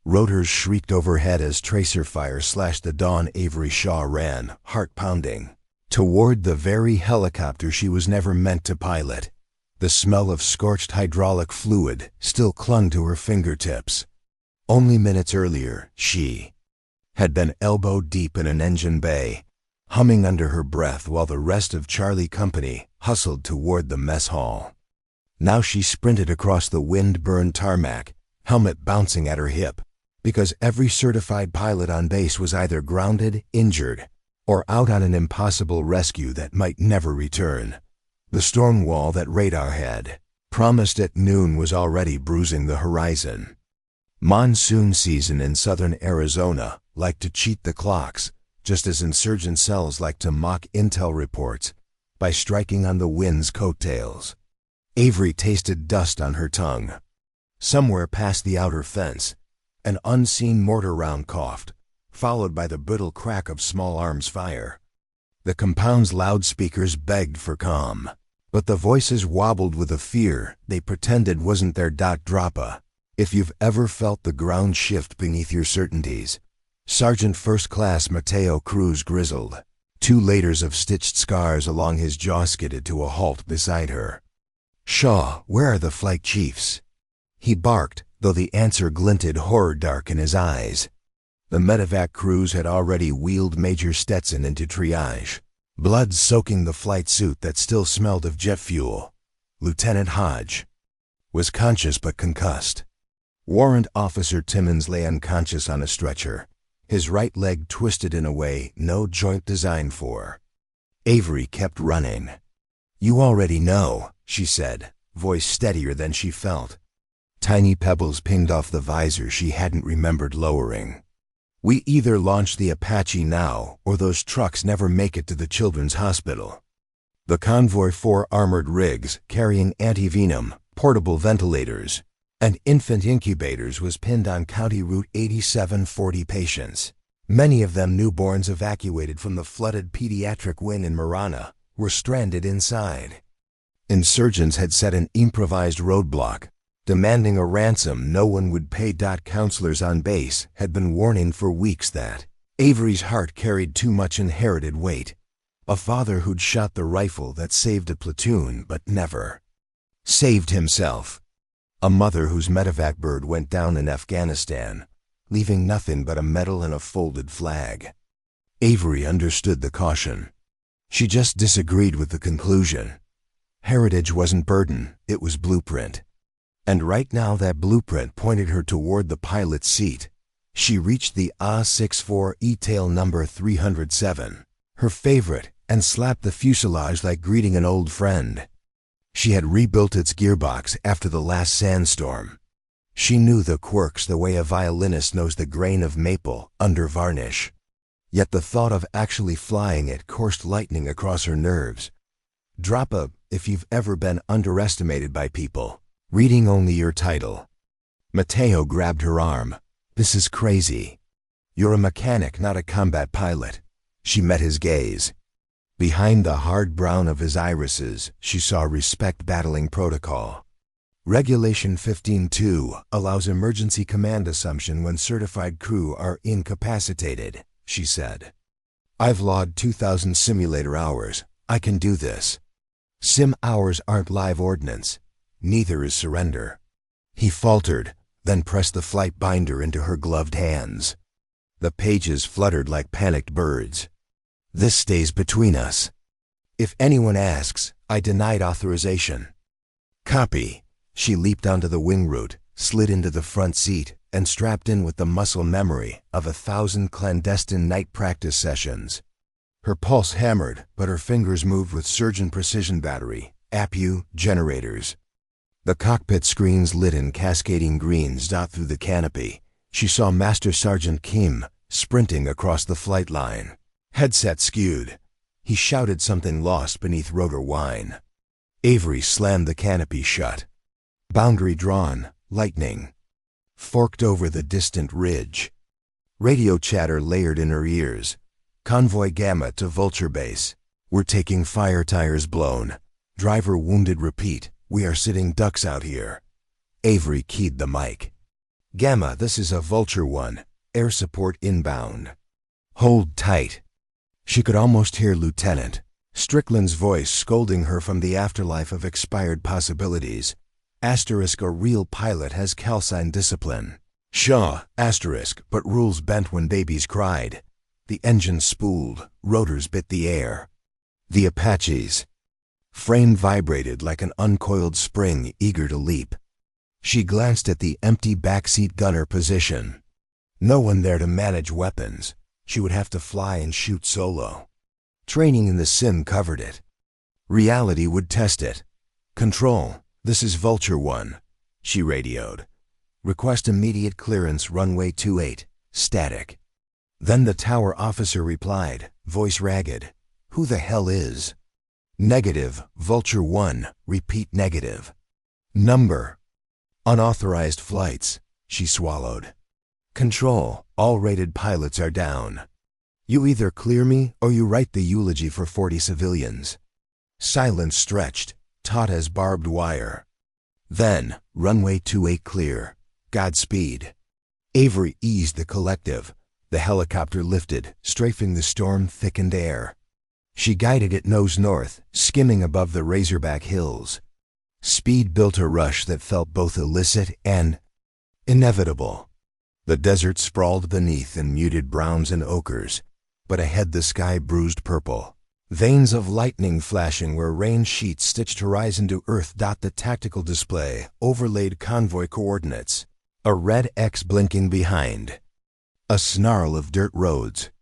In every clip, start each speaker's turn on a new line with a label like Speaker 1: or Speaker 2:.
Speaker 1: Rotors shrieked overhead as tracer fire slashed the dawn. Avery Shaw ran, heart pounding, toward the very helicopter she was never meant to pilot. The smell of scorched hydraulic fluid still clung to her fingertips. Only minutes earlier, she had been elbow deep in an engine bay, humming under her breath while the rest of Charlie Company hustled toward the mess hall. Now she sprinted across the wind-burned tarmac, helmet bouncing at her hip, because every certified pilot on base was either grounded, injured, or out on an impossible rescue that might never return. The storm wall that radar had promised at noon was already bruising the horizon. Monsoon season in southern Arizona liked to cheat the clocks, just as insurgent cells like to mock intel reports by striking on the wind's coattails. Avery tasted dust on her tongue. Somewhere past the outer fence, an unseen mortar round coughed, followed by the brittle crack of small arms fire. The compound's loudspeakers begged for calm, but the voices wobbled with a fear they pretended wasn't their droppa. If you've ever felt the ground shift beneath your certainties, Sergeant First Class Mateo Cruz grizzled. 2 layers of stitched scars along his jaw skidded to a halt beside her. "Shaw, where are the flight chiefs?" he barked, though the answer glinted horror dark in his eyes. The medevac crews had already wheeled Major Stetson into triage, blood soaking the flight suit that still smelled of jet fuel. Lieutenant Hodge was conscious but concussed. Warrant Officer Timmons lay unconscious on a stretcher, his right leg twisted in a way no joint designed for. Avery kept running. "You already know," she said, voice steadier than she felt. Tiny pebbles pinged off the visor she hadn't remembered lowering. "We either launch the Apache now, or those trucks never make it to the children's hospital." The convoy 4 armored rigs carrying anti-venom, portable ventilators, and infant incubators was pinned on County Route 8740 patients. Many of them newborns evacuated from the flooded pediatric wing in Marana were stranded inside. Insurgents had set an improvised roadblock, demanding a ransom no one would pay. Counselors on base had been warning for weeks that Avery's heart carried too much inherited weight. A father who'd shot the rifle that saved a platoon but never saved himself. A mother whose medevac bird went down in Afghanistan, leaving nothing but a medal and a folded flag. Avery understood the caution. She just disagreed with the conclusion. Heritage wasn't burden, it was blueprint. And right now that blueprint pointed her toward the pilot's seat. She reached the A-64 tail number 307, her favorite, and slapped the fuselage like greeting an old friend. She had rebuilt its gearbox after the last sandstorm. She knew the quirks the way a violinist knows the grain of maple under varnish. Yet the thought of actually flying it coursed lightning across her nerves. Drop a, if you've ever been underestimated by people, reading only your title. Mateo grabbed her arm. "This is crazy. You're a mechanic, not a combat pilot." She met his gaze. Behind the hard brown of his irises, she saw respect battling protocol. Regulation 15.2 allows emergency command assumption when certified crew are incapacitated, she said. "I've logged 2,000 simulator hours. I can do this." "Sim hours aren't live ordnance. Neither is surrender." He faltered, then pressed the flight binder into her gloved hands. The pages fluttered like panicked birds. "This stays between us. If anyone asks, I denied authorization." "Copy." She leaped onto the wing root, slid into the front seat, and strapped in with the muscle memory of 1,000 clandestine night practice sessions. Her pulse hammered, but her fingers moved with surgeon precision battery, APU, generators. The cockpit screens lit in cascading greens through the canopy. She saw Master Sergeant Kim sprinting across the flight line. Headset skewed. He shouted something lost beneath rotor whine. Avery slammed the canopy shut. Boundary drawn, lightning forked over the distant ridge. Radio chatter layered in her ears. "Convoy Gamma to Vulture Base. We're taking fire, tires blown. Driver wounded, repeat. We are sitting ducks out here." Avery keyed the mic. Gamma, this is a Vulture 1. Air support inbound. Hold tight. She could almost hear Lieutenant Strickland's voice scolding her from the afterlife of expired possibilities. Asterisk, a real pilot has calcine discipline. Shaw, asterisk, but rules bent when babies cried. The engine spooled, rotors bit the air. The Apache's frame vibrated like an uncoiled spring eager to leap. She glanced at the empty backseat gunner position. No one there to manage weapons. She would have to fly and shoot solo. Training in the sim covered it. Reality would test it. Control, this is Vulture 1, she radioed. Request immediate clearance runway 28, static. Then the tower officer replied, voice ragged. Who the hell is? Negative, Vulture 1, repeat negative. Number. Unauthorized flights, she swallowed. Control, all rated pilots are down. You either clear me or you write the eulogy for 40 civilians. Silence stretched, taut as barbed wire. Then, runway 28 clear. Godspeed. Avery eased the collective. The helicopter lifted, strafing the storm-thickened air. She guided it nose north, skimming above the Razorback Hills. Speed built a rush that felt both illicit and inevitable. The desert sprawled beneath in muted browns and ochres, but ahead the sky bruised purple. Veins of lightning flashing where rain sheets stitched horizon to earth dot the tactical display, overlaid convoy coordinates. A red X blinking behind. A snarl of dirt roads.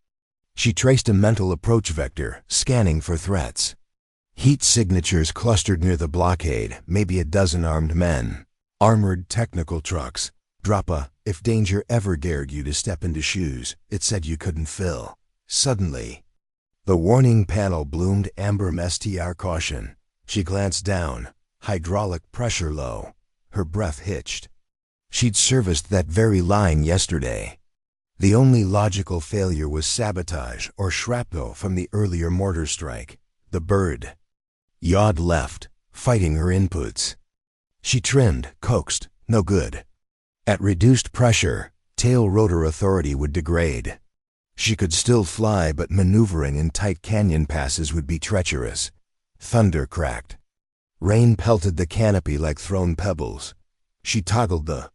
Speaker 1: She traced a mental approach vector, scanning for threats. Heat signatures clustered near the blockade, maybe a dozen armed men. Armored technical trucks. Drop a, if danger ever dared you to step into shoes, it said you couldn't fill. Suddenly, the warning panel bloomed amber STR caution. She glanced down, hydraulic pressure low. Her breath hitched. She'd serviced that very line yesterday. The only logical failure was sabotage or shrapnel from the earlier mortar strike. The bird yawed left, fighting her inputs. She trimmed, coaxed, no good. At reduced pressure, tail rotor authority would degrade. She could still fly, but maneuvering in tight canyon passes would be treacherous. Thunder cracked. Rain pelted the canopy like thrown pebbles. She toggled the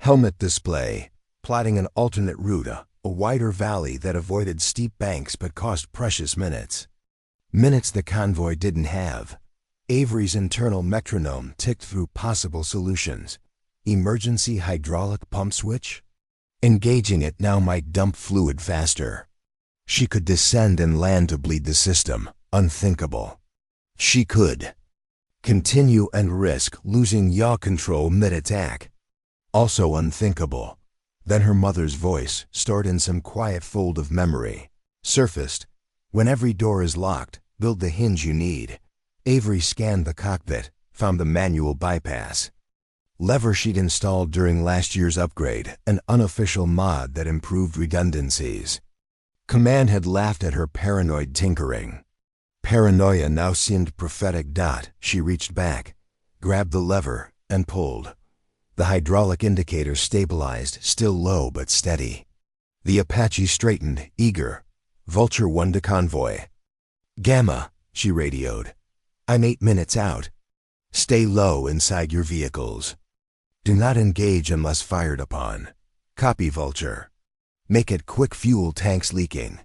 Speaker 1: helmet display, plotting an alternate route, a wider valley that avoided steep banks but cost precious minutes. Minutes the convoy didn't have. Avery's internal metronome ticked through possible solutions. Emergency hydraulic pump switch? Engaging it now might dump fluid faster. She could descend and land to bleed the system. Unthinkable. She could continue and risk losing yaw control mid-attack. Also unthinkable. Then her mother's voice, stored in some quiet fold of memory, surfaced. When every door is locked, build the hinge you need. Avery scanned the cockpit, found the manual bypass. Lever she'd installed during last year's upgrade, an unofficial mod that improved redundancies. Command had laughed at her paranoid tinkering. Paranoia now seemed prophetic. She reached back, grabbed the lever, and pulled. The hydraulic indicator stabilized, still low but steady. The Apache straightened, eager. Vulture 1 to convoy. Gamma, she radioed. I'm 8 minutes out. Stay low inside your vehicles. Do not engage unless fired upon. Copy, Vulture. Make it quick, fuel tanks leaking.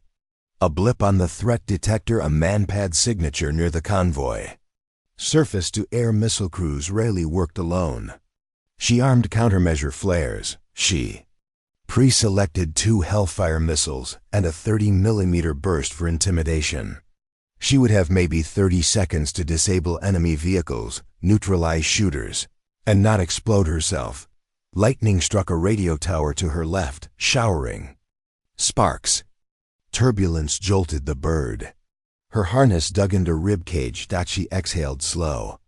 Speaker 1: A blip on the threat detector, a manpad signature near the convoy. Surface-to-air missile crews rarely worked alone. She armed countermeasure flares. She pre-selected 2 Hellfire missiles and a 30mm burst for intimidation. She would have maybe 30 seconds to disable enemy vehicles, neutralize shooters, and not explode herself. Lightning struck a radio tower to her left, showering sparks. Turbulence jolted the bird. Her harness dug into ribcage. She exhaled slow.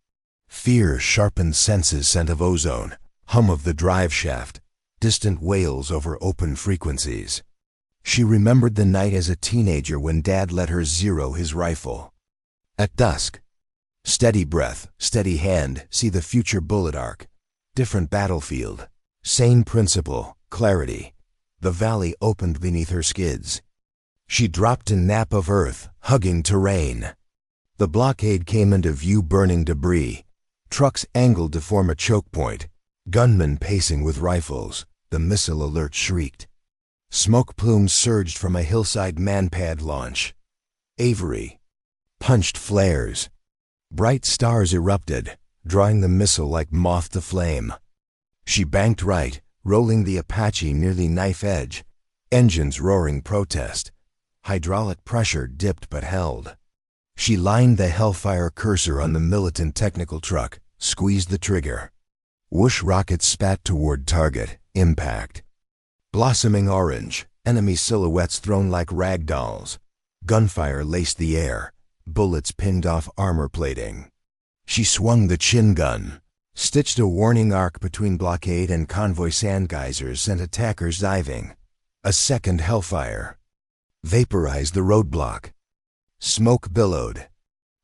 Speaker 1: Fear sharpened senses, scent of ozone, hum of the drive shaft, distant wails over open frequencies. She remembered the night as a teenager when Dad let her zero his rifle. At dusk. Steady breath, steady hand, see the future bullet arc. Different battlefield. Same principle, clarity. The valley opened beneath her skids. She dropped a nap of earth, hugging terrain. The blockade came into view, burning debris. Trucks angled to form a choke point. Gunmen pacing with rifles. The missile alert shrieked. Smoke plumes surged from a hillside manpad launch. Avery punched flares. Bright stars erupted, drawing the missile like moth to flame. She banked right, rolling the Apache nearly knife edge. Engines roaring protest. Hydraulic pressure dipped but held. She lined the Hellfire cursor on the militant technical truck, squeezed the trigger. Whoosh, rockets spat toward target. Impact. Blossoming orange, enemy silhouettes thrown like rag dolls. Gunfire laced the air. Bullets pinged off armor plating. She swung the chin gun, stitched a warning arc between blockade and convoy. Sand geysers sent attackers diving. A second Hellfire vaporized the roadblock. Smoke billowed.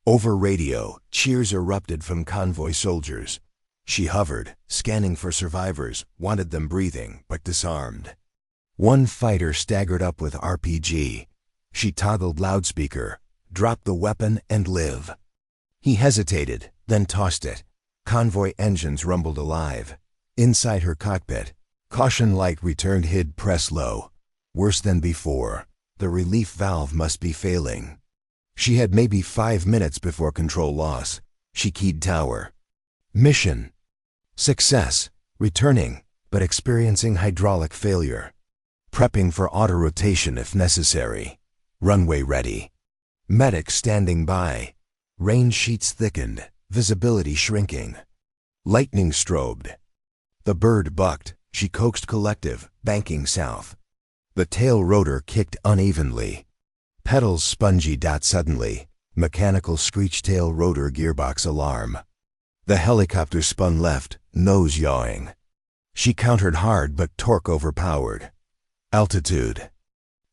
Speaker 1: Over radio, cheers erupted from convoy soldiers. She hovered, scanning for survivors, wanted them breathing, but disarmed. One fighter staggered up with RPG. She toggled loudspeaker, dropped the weapon, and live. He hesitated, then tossed it. Convoy engines rumbled alive. Inside her cockpit, caution light returned. Hid, press low. Worse than before. The relief valve must be failing. She had maybe 5 minutes before control loss. She keyed tower. Mission success. Returning, but experiencing hydraulic failure. Prepping for auto-rotation if necessary. Runway ready. Medic standing by. Rain sheets thickened, visibility shrinking. Lightning strobed. The bird bucked. She coaxed collective, banking south. The tail rotor kicked unevenly. Pedals spongy. Suddenly, mechanical screech. Tail rotor gearbox alarm. The helicopter spun left, nose yawing. She countered hard, but torque overpowered. Altitude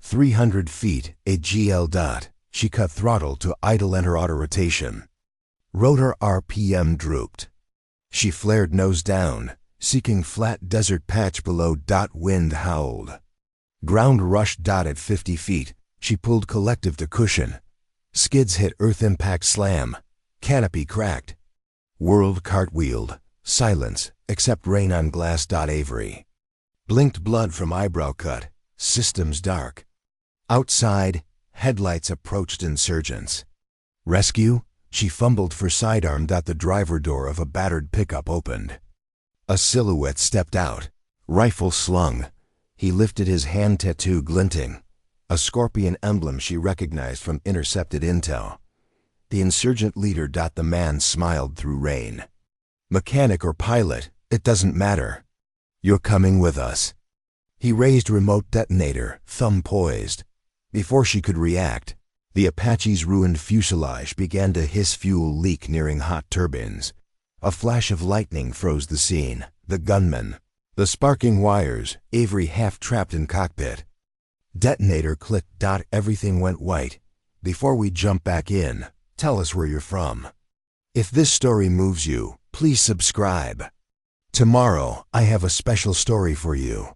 Speaker 1: 300 feet, AGL. She cut throttle to idle, enter auto rotation. Rotor RPM drooped. She flared nose down, seeking flat desert patch below. Wind howled. Ground rushed. At 50 feet, she pulled collective to cushion. Skids hit earth, impact slam. Canopy cracked. World cartwheeled. Silence, except rain on glass. Avery blinked, blood from eyebrow cut. Systems dark. Outside, headlights approached insurgents. Rescue? She fumbled for sidearm. The driver door of a battered pickup opened. A silhouette stepped out, rifle slung. He lifted his hand, tattoo glinting. A scorpion emblem she recognized from intercepted intel. The insurgent leader. The man smiled through rain. Mechanic or pilot, it doesn't matter. You're coming with us. He raised remote detonator, thumb poised. Before she could react, the Apache's ruined fuselage began to hiss, fuel leak nearing hot turbines. A flash of lightning froze the scene. The gunman. The sparking wires. Avery half trapped in cockpit. Detonator clicked. Everything went white. Before we jump back in, tell us where you're from. If this story moves you, please subscribe. Tomorrow, I have a special story for you.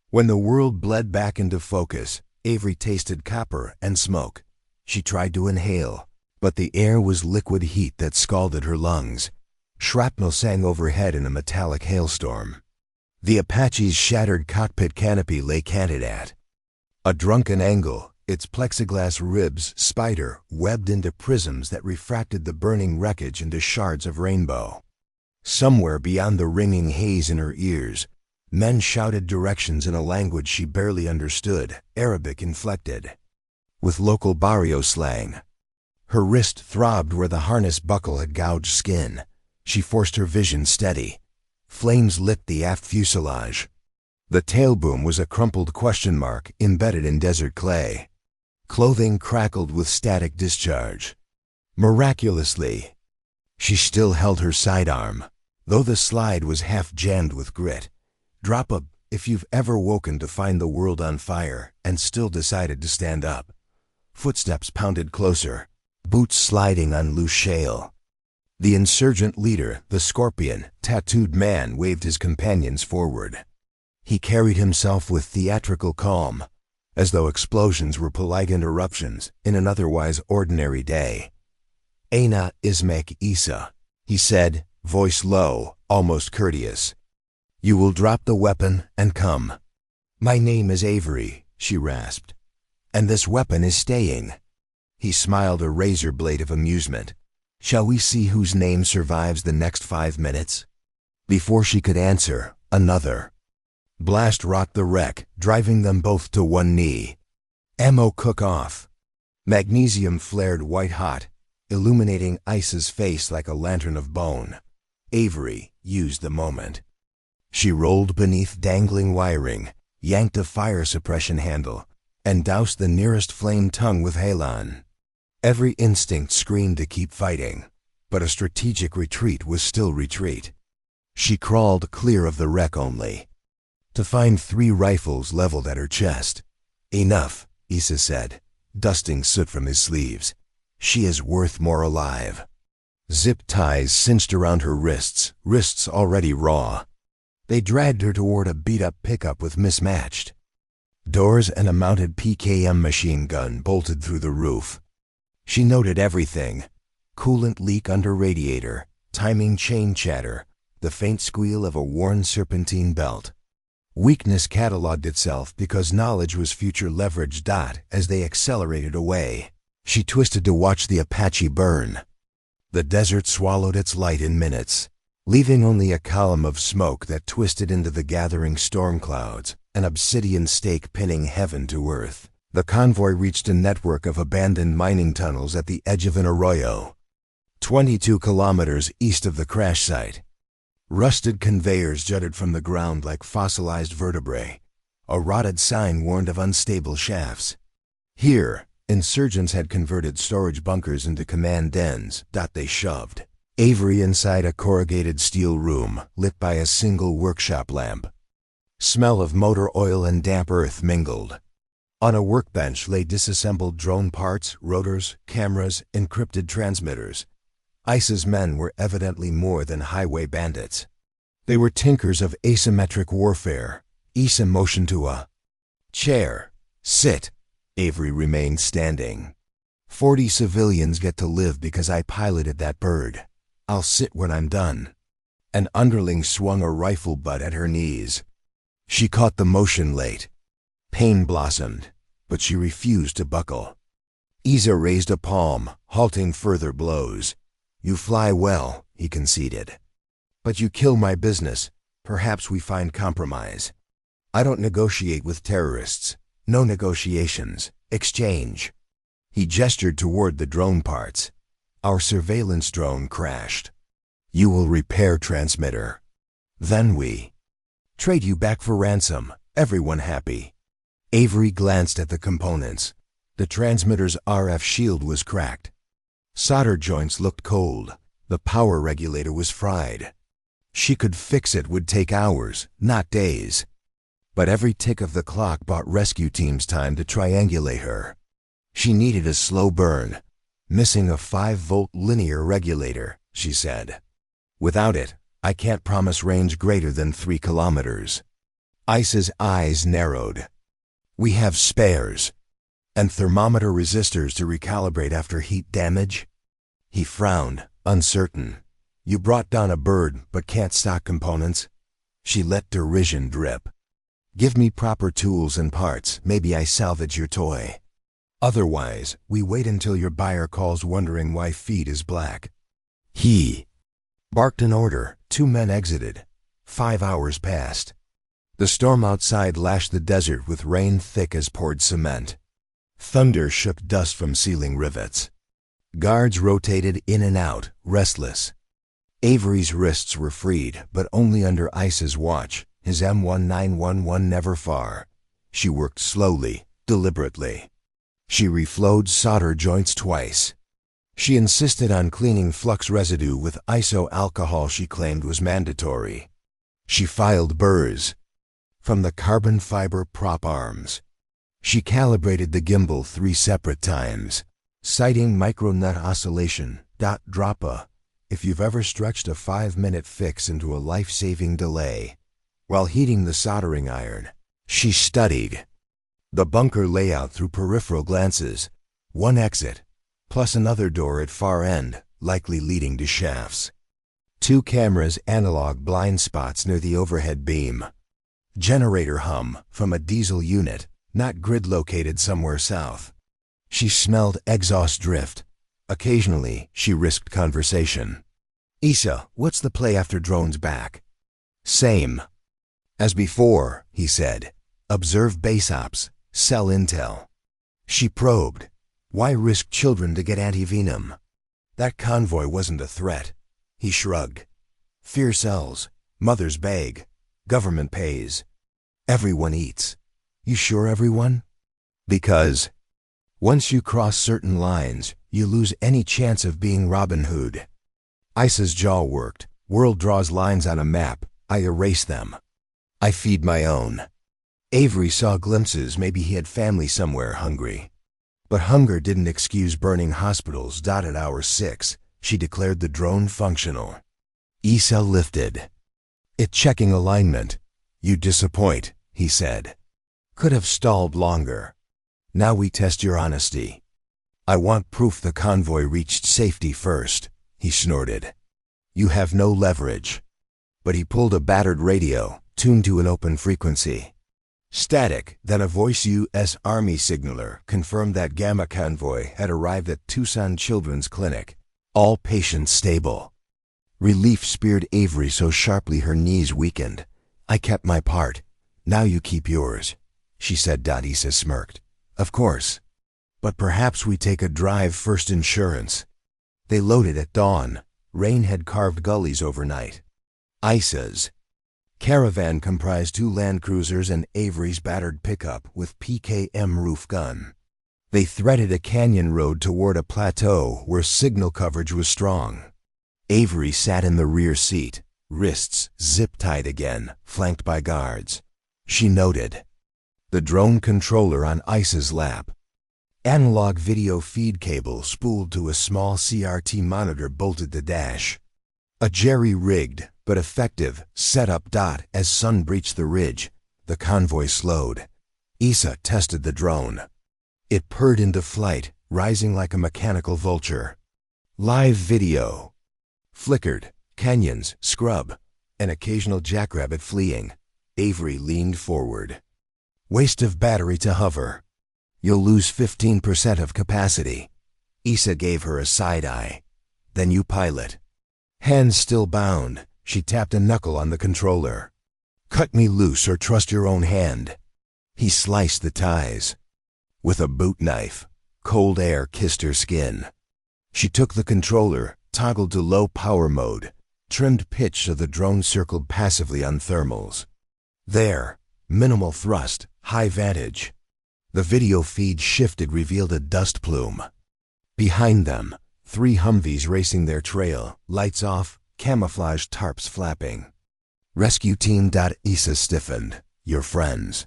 Speaker 1: When the world bled back into focus, Avery tasted copper and smoke. She tried to inhale, but the air was liquid heat that scalded her lungs. Shrapnel sang overhead in a metallic hailstorm. The Apache's shattered cockpit canopy lay canted at a drunken angle, its plexiglass ribs spider webbed into prisms that refracted the burning wreckage into shards of rainbow. Somewhere beyond the ringing haze in her ears, men shouted directions in a language she barely understood, Arabic inflected, with local barrio slang. Her wrist throbbed where the harness buckle had gouged skin. She forced her vision steady. Flames lit the aft fuselage. The tail boom was a crumpled question mark embedded in desert clay. Clothing crackled with static discharge. Miraculously, she still held her sidearm, though the slide was half jammed with grit. Drop a if you've ever woken to find the world on fire and still decided to stand up. Footsteps pounded closer, boots sliding on loose shale. The insurgent leader, the scorpion, tattooed man, waved his companions forward. He carried himself with theatrical calm, as though explosions were polite interruptions in an otherwise ordinary day. "Aina Ismek Isa," he said, voice low, almost courteous. "You will drop the weapon and come." "My name is Avery," she rasped, "and this weapon is staying." He smiled a razor blade of amusement. "Shall we see whose name survives the next 5 minutes?" Before she could answer, another blast rocked the wreck, driving them both to one knee. Ammo cook off. Magnesium flared white-hot, illuminating Isa's face like a lantern of bone. Avery used the moment. She rolled beneath dangling wiring, yanked a fire suppression handle, and doused the nearest flame tongue with halon. Every instinct screamed to keep fighting, but a strategic retreat was still retreat. She crawled clear of the wreck only, to find 3 rifles leveled at her chest. "Enough," Isa said, dusting soot from his sleeves. "She is worth more alive." Zip ties cinched around her wrists already raw. They dragged her toward a beat-up pickup with mismatched doors and a mounted PKM machine gun bolted through the roof. She noted everything: coolant leak under radiator, timing chain chatter, the faint squeal of a worn serpentine belt. Weakness cataloged itself because knowledge was future leverage. As they accelerated away, she twisted to watch the Apache burn. The desert swallowed its light in minutes, leaving only a column of smoke that twisted into the gathering storm clouds, an obsidian stake pinning heaven to earth. The convoy reached a network of abandoned mining tunnels at the edge of an arroyo, 22 kilometers east of the crash site. Rusted conveyors jutted from the ground like fossilized vertebrae. A rotted sign warned of unstable shafts. Here, insurgents had converted storage bunkers into command dens. They shoved Avery inside a corrugated steel room lit by a single workshop lamp. Smell of motor oil and damp earth mingled. On a workbench lay disassembled drone parts, rotors, cameras, encrypted transmitters. Isa's men were evidently more than highway bandits. They were tinkers of asymmetric warfare. Isa motioned to a chair. "Sit." Avery remained standing. 40 civilians get to live because I piloted that bird. I'll sit when I'm done." An underling swung a rifle butt at her knees. She caught the motion late. Pain blossomed, but she refused to buckle. Isa raised a palm, halting further blows. "You fly well," he conceded. "But you kill my business. Perhaps we find compromise. I don't negotiate with terrorists. No negotiations. Exchange." He gestured toward the drone parts. "Our surveillance drone crashed. You will repair transmitter. Then we trade you back for ransom. Everyone happy." Avery glanced at the components. The transmitter's RF shield was cracked. Solder joints looked cold. The power regulator was fried. She could fix it would take hours, not days. But every tick of the clock bought rescue teams time to triangulate her. She needed a slow burn. "Missing a 5-volt linear regulator," she said. "Without it, I can't promise range greater than 3 kilometers." Isa's eyes narrowed. "We have spares. And thermometer resistors to recalibrate after heat damage?" He frowned, uncertain. "You brought down a bird, but can't stock components?" She let derision drip. "Give me proper tools and parts, maybe I salvage your toy. Otherwise, we wait until your buyer calls wondering why feed is black." He barked an order. 2 men exited. 5 hours passed. The storm outside lashed the desert with rain thick as poured cement. Thunder shook dust from ceiling rivets. Guards rotated in and out, restless. Avery's wrists were freed, but only under Isa's watch, his M1911 never far. She worked slowly, deliberately. She reflowed solder joints twice. She insisted on cleaning flux residue with iso alcohol she claimed was mandatory. She filed burrs from the carbon fiber prop arms. She calibrated the gimbal 3 separate times, citing micronut oscillation, droppa, if you've ever stretched a 5-minute fix into a life-saving delay while heating the soldering iron. She studied the bunker layout through peripheral glances. One exit, plus another door at far end, likely leading to shafts. 2 cameras, analog blind spots near the overhead beam. Generator hum from a diesel unit, not grid located somewhere south. She smelled exhaust drift. Occasionally, she risked conversation. "Issa, what's the play after drone's back?" "Same as before," he said. "Observe base ops, sell intel." She probed. Why risk children to get antivenom? That convoy wasn't a threat. He shrugged. "Fear sells. Mothers beg. Government pays. Everyone eats." "You sure everyone?" "Because once you cross certain lines, you lose any chance of being Robin Hood." Issa's jaw worked. "World draws lines on a map. I erase them. I feed my own." Avery saw glimpses. Maybe he had family somewhere hungry. But hunger didn't excuse burning hospitals. At hour 6, she declared the drone functional. Issa lifted it, checking alignment. "You disappoint," he said. "Could have stalled longer. Now we test your honesty. I want proof the convoy reached safety first," he snorted. "You have no leverage." But he pulled a battered radio, tuned to an open frequency. Static, then a voice U.S. Army signaler confirmed that Gamma convoy had arrived at Tucson Children's Clinic. All patients stable. Relief speared Avery so sharply her knees weakened. "I kept my part. Now you keep yours," she said. Issa smirked. "Of course. But perhaps we take a drive first. Insurance." They loaded at dawn. Rain had carved gullies overnight. Issa's caravan comprised 2 Land Cruisers and Avery's battered pickup with PKM roof gun. They threaded a canyon road toward a plateau where signal coverage was strong. Avery sat in the rear seat, wrists zip-tied again, flanked by guards. She noted the drone controller on Issa's lap. Analog video feed cable spooled to a small CRT monitor bolted the dash. A jerry-rigged but effective setup. As sun breached the ridge, the convoy slowed. Issa tested the drone. It purred into flight, rising like a mechanical vulture. Live video flickered, canyons, scrub, an occasional jackrabbit fleeing. Avery leaned forward. "Waste of battery to hover. You'll lose 15% of capacity." Issa gave her a side eye. "Then you pilot." Hands still bound, she tapped a knuckle on the controller. "Cut me loose or trust your own hand." He sliced the ties with a boot knife. Cold air kissed her skin. She took the controller, toggled to low power mode, trimmed pitch so the drone circled passively on thermals. There, minimal thrust, high vantage. The video feed shifted, revealed a dust plume. Behind them, 3 Humvees racing their trail, lights off, camouflage tarps flapping. "Rescue team." Issa stiffened. "Your friends."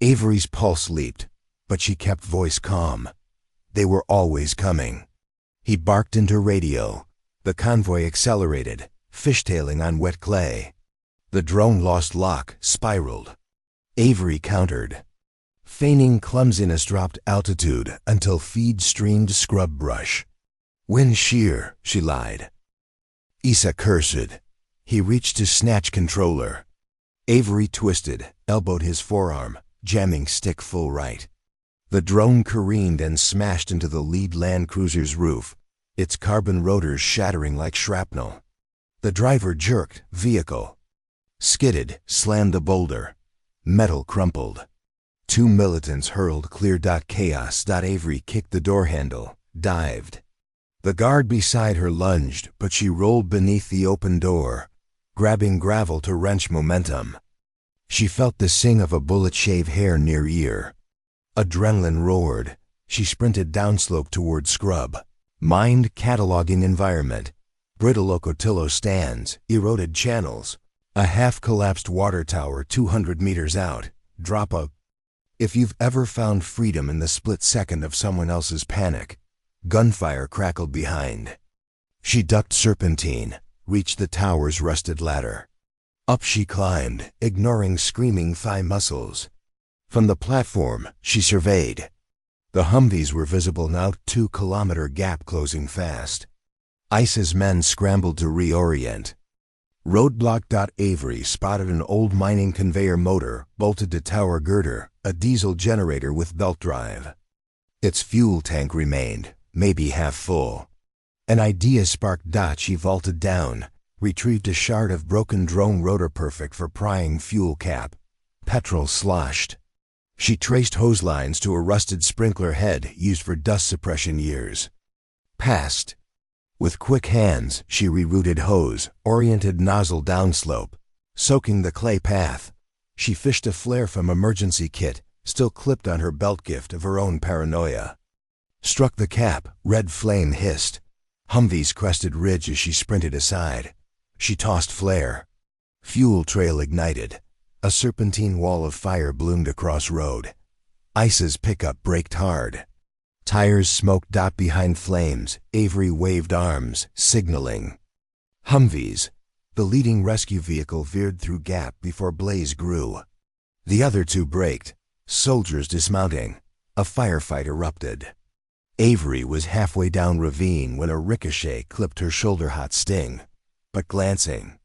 Speaker 1: Avery's pulse leaped, but she kept voice calm. "They were always coming." He barked into radio. The convoy accelerated, fishtailing on wet clay. The drone lost lock, spiraled. Avery countered. Feigning clumsiness, dropped altitude until feed streamed scrub brush. "Wind shear," she lied. Issa cursed. He reached to snatch controller. Avery twisted, elbowed his forearm, jamming stick full right. The drone careened and smashed into the lead Land Cruiser's roof, its carbon rotors shattering like shrapnel. The driver jerked, vehicle skidded, slammed a boulder. Metal crumpled. 2 militants hurled clear. Chaos. Avery kicked the door handle, dived. The guard beside her lunged, but she rolled beneath the open door, grabbing gravel to wrench momentum. She felt the sing of a bullet shave hair near ear. Adrenaline roared. She sprinted downslope toward scrub. Mind cataloging environment. Brittle Ocotillo stands, eroded channels. A half-collapsed water tower 200 meters out. Drop a... If you've ever found freedom in the split second of someone else's panic. Gunfire crackled behind. She ducked serpentine, reached the tower's rusted ladder. Up she climbed, ignoring screaming thigh muscles. From the platform, she surveyed. The Humvees were visible now, 2-kilometer gap closing fast. ICE's men scrambled to reorient. Roadblock. Avery spotted an old mining conveyor motor bolted to tower girder, a diesel generator with belt drive. Its fuel tank remained, maybe half full. An idea sparked. She vaulted down, retrieved a shard of broken drone rotor perfect for prying fuel cap. Petrol sloshed. She traced hose lines to a rusted sprinkler head used for dust suppression years. Passed. With quick hands, she rerouted hose, oriented nozzle downslope, soaking the clay path. She fished a flare from emergency kit, still clipped on her belt, gift of her own paranoia. Struck the cap, red flame hissed. Humvees crested ridge as she sprinted aside. She tossed flare. Fuel trail ignited. A serpentine wall of fire bloomed across road. ICE's pickup braked hard. Tires smoked. Behind flames, Avery waved arms, signaling. Humvees, the leading rescue vehicle, veered through gap before blaze grew. The other two braked, soldiers dismounting. A firefight erupted. Avery was halfway down ravine when a ricochet clipped her shoulder. Hot sting, but glancing.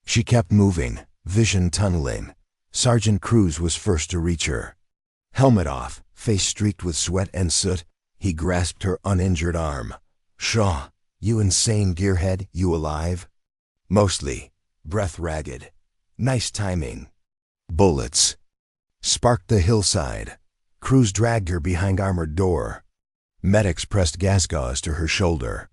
Speaker 1: She kept moving, vision tunneling. Sergeant Cruz was first to reach her. Helmet off, face streaked with sweat and soot, he grasped her uninjured arm. "Shaw, you insane gearhead, you alive?" "Mostly." Breath ragged. "Nice timing." Bullets sparked the hillside. Cruz dragged her behind armored door. Medics pressed gas gauze to her shoulder.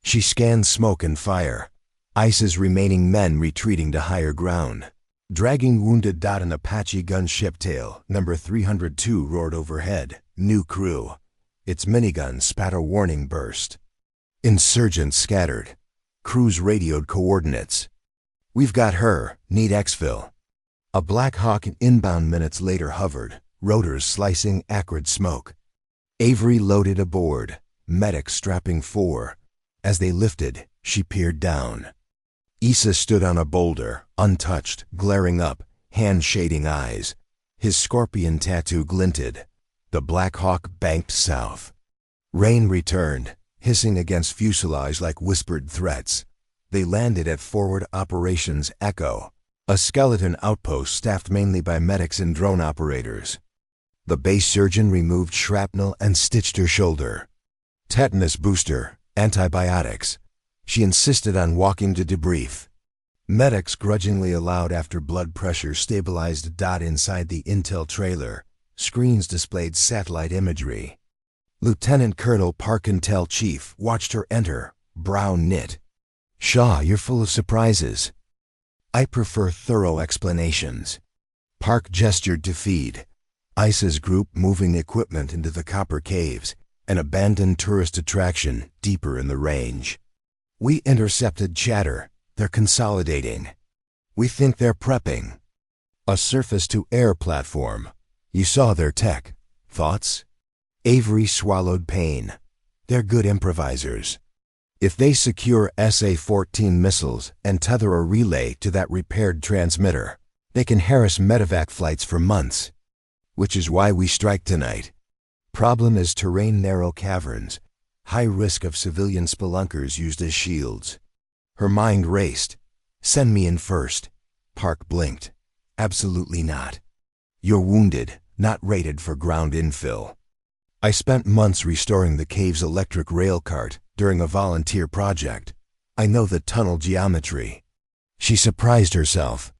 Speaker 1: She scanned smoke and fire. ICE's remaining men retreating to higher ground. Dragging wounded. An Apache gunship tail, number 302, roared overhead. New crew. Its minigun spat a warning burst. Insurgents scattered. Cruz radioed coordinates. "We've got her. Need exfil." A Black Hawk inbound minutes later hovered, rotors slicing acrid smoke. Avery loaded aboard, medics strapping 4. As they lifted, she peered down. Issa stood on a boulder, untouched, glaring up, hand-shading eyes. His scorpion tattoo glinted. The Black Hawk banked south. Rain returned, hissing against fuselage like whispered threats. They landed at Forward Operations Echo, a skeleton outpost staffed mainly by medics and drone operators. The base surgeon removed shrapnel and stitched her shoulder. Tetanus booster, antibiotics. She insisted on walking to debrief. Medics grudgingly allowed after blood pressure stabilized. Inside the intel trailer, screens displayed satellite imagery. Lieutenant Colonel Park Intel Chief watched her enter, brow knit. "Shaw, you're full of surprises." "I prefer thorough explanations." Park gestured to feed. ICE's group moving equipment into the Copper Caves, an abandoned tourist attraction deeper in the range. "We intercepted chatter. They're consolidating. We think they're prepping a surface-to-air platform. You saw their tech. Thoughts?" Avery swallowed pain. "They're good improvisers. If they secure SA-14 missiles and tether a relay to that repaired transmitter, they can harass medevac flights for months. Which is why we strike tonight. Problem is terrain, narrow caverns, high risk of civilian spelunkers used as shields." Her mind raced. "Send me in first." Park blinked. "Absolutely not. You're wounded, not rated for ground infill. I spent months restoring the cave's electric rail cart during a volunteer project. I know the tunnel geometry." She surprised herself.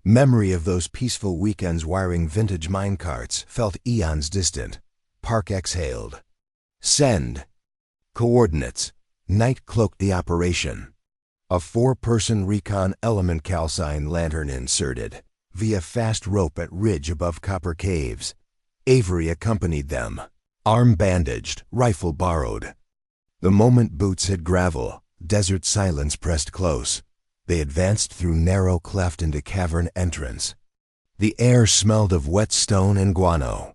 Speaker 1: Memory of those peaceful weekends wiring vintage minecarts felt eons distant. Park exhaled. "Send." Coordinates. Night cloaked the operation. A 4-person recon element calcine lantern inserted, via fast rope at ridge above Copper Caves. Avery accompanied them. Arm bandaged, rifle borrowed. The moment boots hit gravel, desert silence pressed close. They advanced through narrow cleft into cavern entrance. The air smelled of wet stone and guano.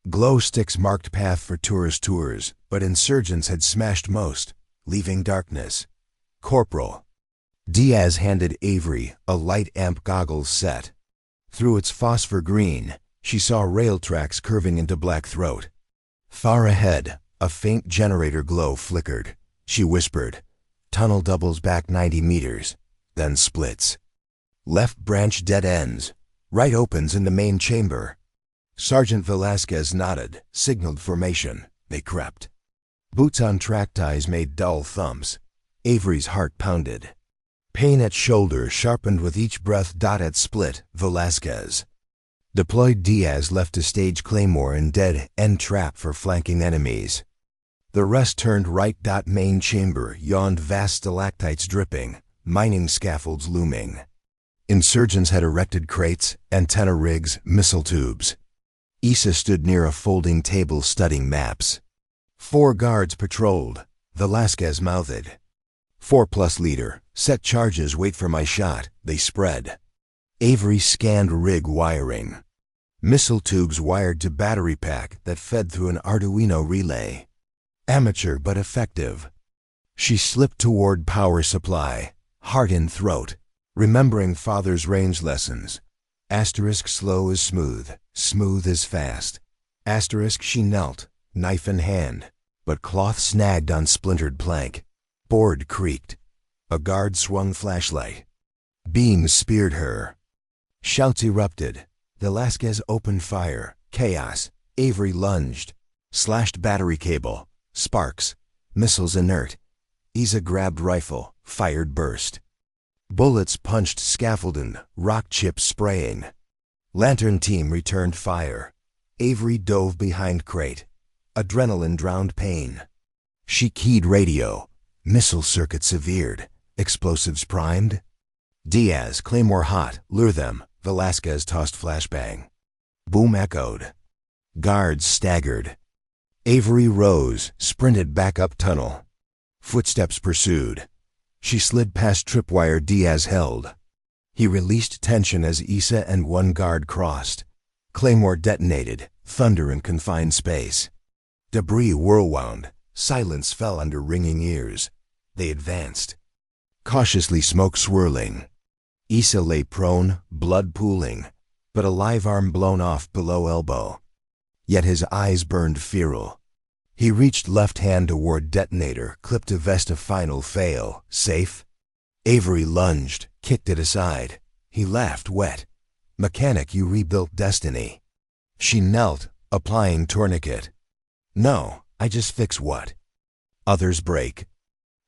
Speaker 1: Glow sticks marked path for tourist tours, but insurgents had smashed most, leaving darkness. Corporal. Diaz handed Avery a light amp goggles set. Through its phosphor green, she saw rail tracks curving into black throat. Far ahead, a faint generator glow flickered. She whispered, "Tunnel doubles back 90 meters, then splits. Left branch dead ends, right opens in the main chamber." Sergeant Velasquez nodded, signaled formation. They crept. Boots on track ties made dull thumps. Avery's heart pounded. Pain at shoulder sharpened with each breath. At split, Velasquez. Deployed Diaz left to stage Claymore in dead-end trap for flanking enemies. The rest turned right. Main chamber yawned, vast stalactites dripping, mining scaffolds looming. Insurgents had erected crates, antenna rigs, missile tubes. Issa stood near a folding table studying maps. 4 guards patrolled, Velasquez mouthed. 4+ leader, set charges, wait for my shot, they spread. Avery scanned rig wiring. Missile tubes wired to battery pack that fed through an Arduino relay. Amateur but effective. She slipped toward power supply, heart in throat, remembering father's range lessons. Asterisk slow is smooth, smooth is fast. Asterisk she knelt, knife in hand, but cloth snagged on splintered plank. Board creaked. A guard swung flashlight. Beams speared her. Shouts erupted. Velasquez opened fire. Chaos. Avery lunged. Slashed battery cable. Sparks. Missiles inert. Isa grabbed rifle. Fired burst. Bullets punched scaffolding. Rock chips spraying. Lantern team returned fire. Avery dove behind crate. Adrenaline drowned pain. She keyed radio. Missile circuit severed. Explosives primed. Diaz, Claymore hot, lure them. Velasquez tossed flashbang. Boom echoed. Guards staggered. Avery rose, sprinted back up tunnel. Footsteps pursued. She slid past tripwire Diaz held. He released tension as Issa and 1 guard crossed. Claymore detonated, thunder in confined space. Debris whirlwound. Silence fell under ringing ears. They advanced. Cautiously, smoke swirling. Issa lay prone, blood pooling, but a live arm blown off below elbow. Yet his eyes burned feral. He reached left hand toward detonator, clipped a vest. A final fail. Safe? Avery lunged, kicked it aside. He laughed, wet. Mechanic, you rebuilt destiny. She knelt, applying tourniquet. No, I just fix what others break.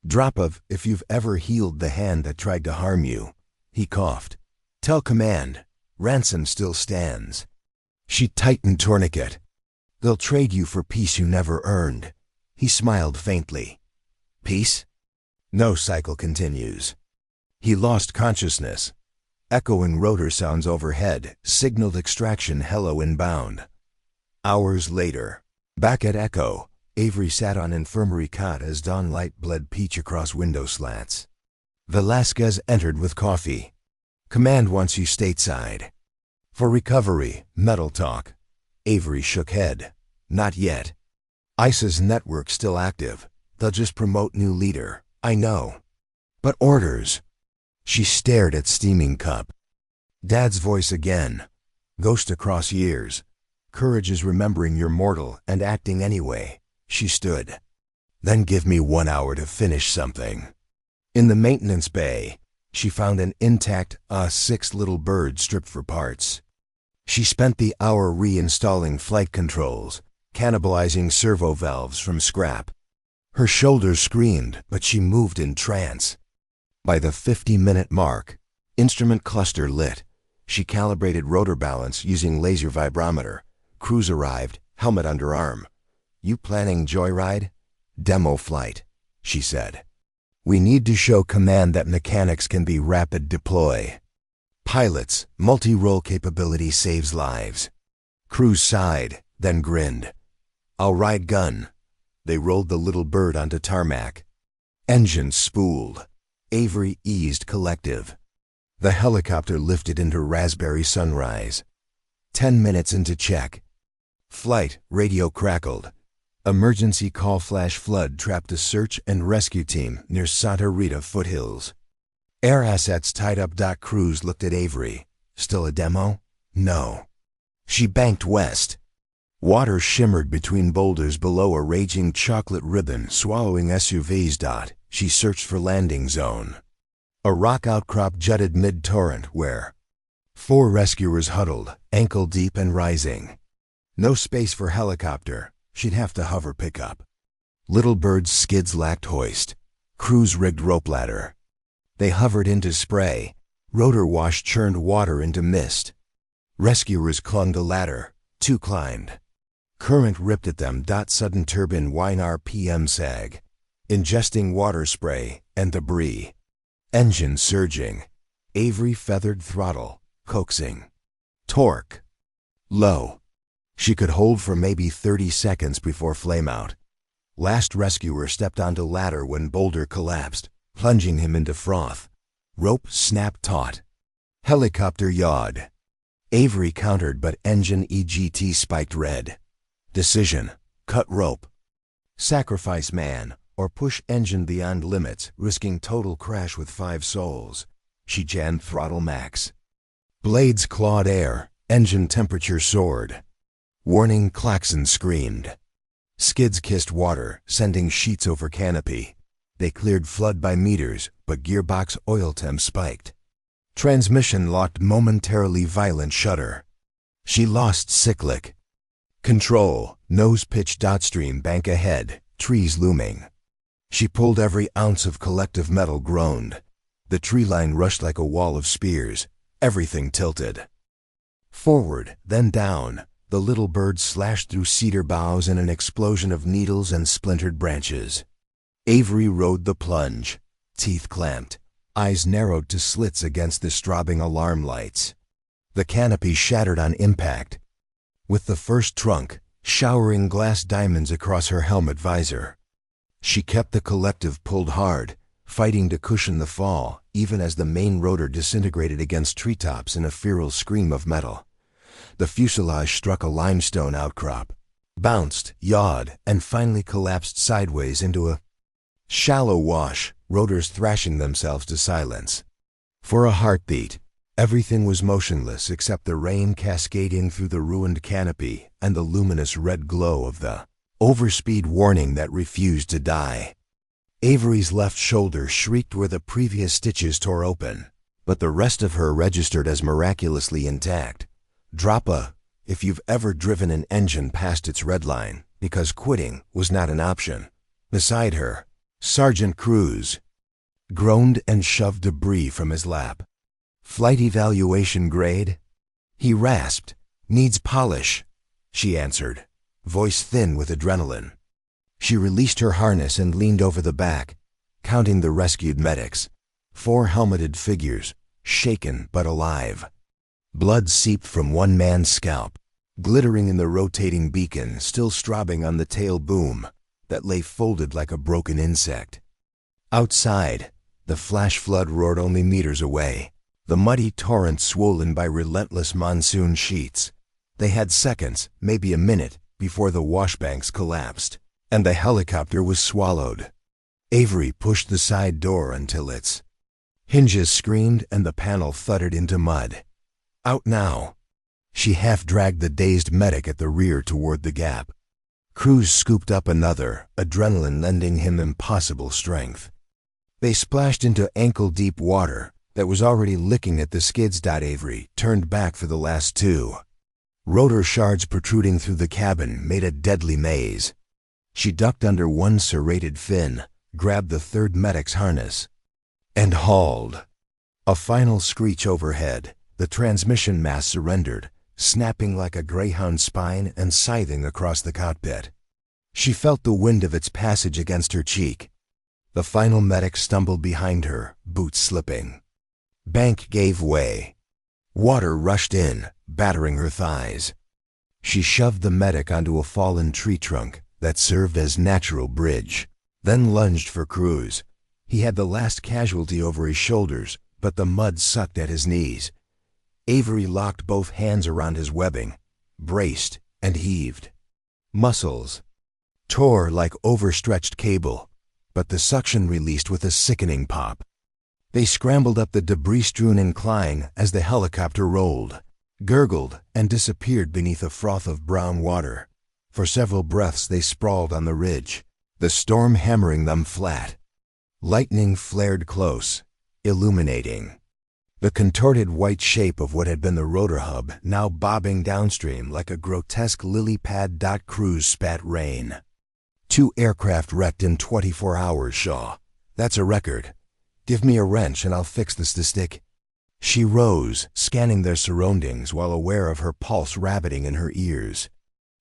Speaker 1: Drop of, if you've ever healed the hand that tried to harm you. He coughed. Tell command, ransom still stands. She tightened tourniquet. They'll trade you for peace you never earned. He smiled faintly. Peace? No, cycle continues. He lost consciousness. Echoing rotor sounds overhead signaled extraction. Hello inbound. Hours later, back at Echo, Avery sat on infirmary cot as dawn light bled peach across window slats. Velasquez entered with coffee. Command wants you stateside. For recovery, metal talk. Avery shook head. Not yet. ISA's network still active. They'll just promote new leader. I know. But orders. She stared at steaming cup. Dad's voice again. Ghost across years. Courage is remembering you're mortal and acting anyway. She stood. Then give me 1 hour to finish something. In the maintenance bay, she found an intact A6 little bird stripped for parts. She spent the hour reinstalling flight controls, cannibalizing servo valves from scrap. Her shoulders screamed, but she moved in trance. By the 50-minute mark, instrument cluster lit. She calibrated rotor balance using laser vibrometer. Crews arrived, helmet under arm. You planning joyride? Demo flight, she said. We need to show command that mechanics can be rapid deploy. Pilots, multi-role capability saves lives. Crews sighed, then grinned. I'll ride gun. They rolled the little bird onto tarmac. Engines spooled. Avery eased collective. The helicopter lifted into raspberry sunrise. 10 minutes into check. Flight, radio crackled. Emergency call flash flood trapped a search and rescue team near Santa Rita foothills. Air assets tied up. Cruz looked at Avery. Still a demo? No. She banked west. Water shimmered between boulders below a raging chocolate ribbon swallowing SUVs. She searched for landing zone. A rock outcrop jutted mid-torrent where 4 rescuers huddled, ankle deep and rising. No space for helicopter. She'd have to hover pickup. Little Bird's skids lacked hoist. Cruz rigged rope ladder. They hovered into spray. Rotor wash churned water into mist. Rescuers clung to ladder. 2 climbed. Current ripped at them. Sudden turbine whine RPM sag. Ingesting water spray and debris. Engine surging. Avery feathered throttle, coaxing. Torque. Low. She could hold for maybe 30 seconds before flameout. Last rescuer stepped onto ladder when boulder collapsed, plunging him into froth. Rope snapped taut. Helicopter yawed. Avery countered, but engine EGT spiked red. Decision: cut rope. Sacrifice man, or push engine beyond limits, risking total crash with 5 souls. She jammed throttle max. Blades clawed air, engine temperature soared. Warning klaxon screamed. Skids kissed water, sending sheets over canopy. They cleared flood by meters, but gearbox oil temp spiked. Transmission locked momentarily. Violent shudder. She lost cyclic control. Nose pitch. Stream bank ahead, trees looming. She pulled. Every ounce of collective metal groaned. The tree line rushed like a wall of spears. Everything tilted. Forward, then down. The Little Bird slashed through cedar boughs in an explosion of needles and splintered branches. Avery rode the plunge, teeth clamped, eyes narrowed to slits against the strobing alarm lights. The canopy shattered on impact, with the first trunk showering glass diamonds across her helmet visor. She kept the collective pulled hard, fighting to cushion the fall, even as the main rotor disintegrated against treetops in a feral scream of metal. The fuselage struck a limestone outcrop, bounced, yawed, and finally collapsed sideways into a shallow wash, rotors thrashing themselves to silence. For a heartbeat, everything was motionless except the rain cascading through the ruined canopy and the luminous red glow of the overspeed warning that refused to die. Avery's left shoulder shrieked where the previous stitches tore open, but the rest of her registered as miraculously intact. Drop a if you've ever driven an engine past its red line, because quitting was not an option. Beside her, Sergeant Cruz groaned and shoved debris from his lap. Flight evaluation grade? He rasped. Needs polish, she answered, voice thin with adrenaline. She released her harness and leaned over the back, counting the rescued medics. 4 helmeted figures, shaken but alive. Blood seeped from one man's scalp, glittering in the rotating beacon still strobing on the tail boom that lay folded like a broken insect. Outside, the flash flood roared only meters away, the muddy torrent swollen by relentless monsoon sheets. They had seconds, maybe a minute, before the washbanks collapsed, and the helicopter was swallowed. Avery pushed the side door until its hinges screamed and the panel thudded into mud. Out now. She half-dragged the dazed medic at the rear toward the gap. Cruz scooped up another, adrenaline lending him impossible strength. They splashed into ankle-deep water that was already licking at the skids. Avery turned back for the last 2. Rotor shards protruding through the cabin made a deadly maze. She ducked under one serrated fin, grabbed the third medic's harness, and hauled. A final screech overhead. The transmission mast surrendered, snapping like a greyhound spine and scything across the cockpit. She felt the wind of its passage against her cheek. The final medic stumbled behind her, boots slipping. Bank gave way. Water rushed in, battering her thighs. She shoved the medic onto a fallen tree trunk that served as natural bridge, then lunged for Cruz. He had the last casualty over his shoulders, but the mud sucked at his knees. Avery locked both hands around his webbing, braced, and heaved. Muscles tore like overstretched cable, but the suction released with a sickening pop. They scrambled up the debris-strewn incline as the helicopter rolled, gurgled, and disappeared beneath a froth of brown water. For several breaths they sprawled on the ridge, the storm hammering them flat. Lightning flared close, illuminating the contorted white shape of what had been the rotor hub, now bobbing downstream like a grotesque lily pad. Cruise spat rain. 2 aircraft wrecked in 24 hours, Shaw. That's a record. Give me a wrench and I'll fix this to stick. She rose, scanning their surroundings while aware of her pulse rabbiting in her ears.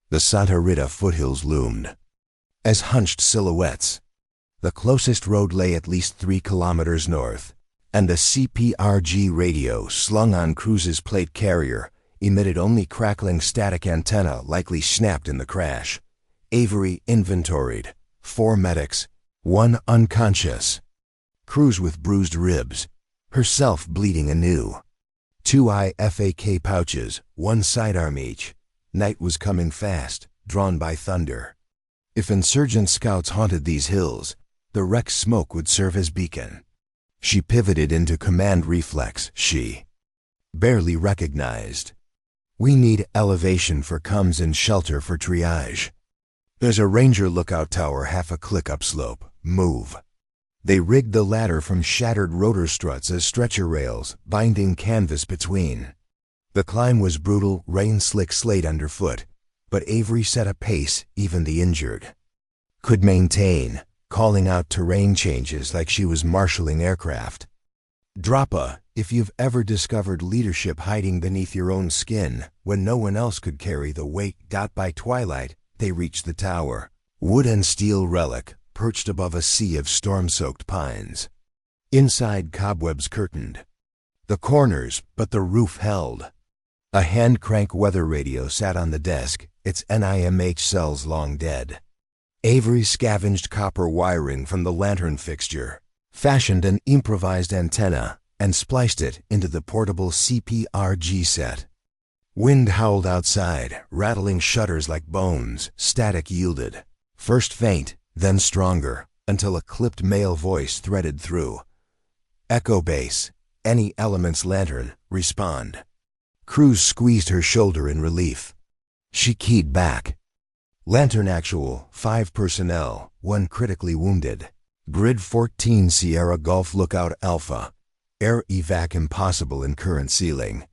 Speaker 1: The Santa Rita foothills loomed as hunched silhouettes. The closest road lay at least 3 kilometers north, and the CPRG radio slung on Cruise's plate carrier emitted only crackling static antenna likely snapped in the crash. Avery inventoried 4 medics, 1 unconscious. Cruise with bruised ribs, herself bleeding anew. 2 IFAK pouches, 1 sidearm each. Night was coming fast, drawn by thunder. If insurgent scouts haunted these hills, the wreck's smoke would serve as beacon. She pivoted into command reflex. She barely recognized. We need elevation for comms and shelter for triage. There's a Ranger lookout tower half a click upslope. Move. They rigged the ladder from shattered rotor struts as stretcher rails, binding canvas between. The climb was brutal, rain-slick slate underfoot, but Avery set a pace even the injured could maintain, calling out terrain changes like she was marshalling aircraft. Droppa, if you've ever discovered leadership hiding beneath your own skin when no one else could carry the weight. By twilight, they reached the tower, wood and steel relic, perched above a sea of storm-soaked pines. Inside, cobwebs curtained the corners, but the roof held. A hand-crank weather radio sat on the desk, its NIMH cells long dead. Avery scavenged copper wiring from the lantern fixture, fashioned an improvised antenna, and spliced it into the portable CPRG set. Wind howled outside, rattling shutters like bones. Static yielded, first faint, then stronger, until a clipped male voice threaded through. Echo base, any Elements lantern, respond. Cruise squeezed her shoulder in relief. She keyed back. Lantern actual, 5 personnel, 1 critically wounded. Grid 14 Sierra Golf Lookout Alpha. Air evac impossible in current ceiling.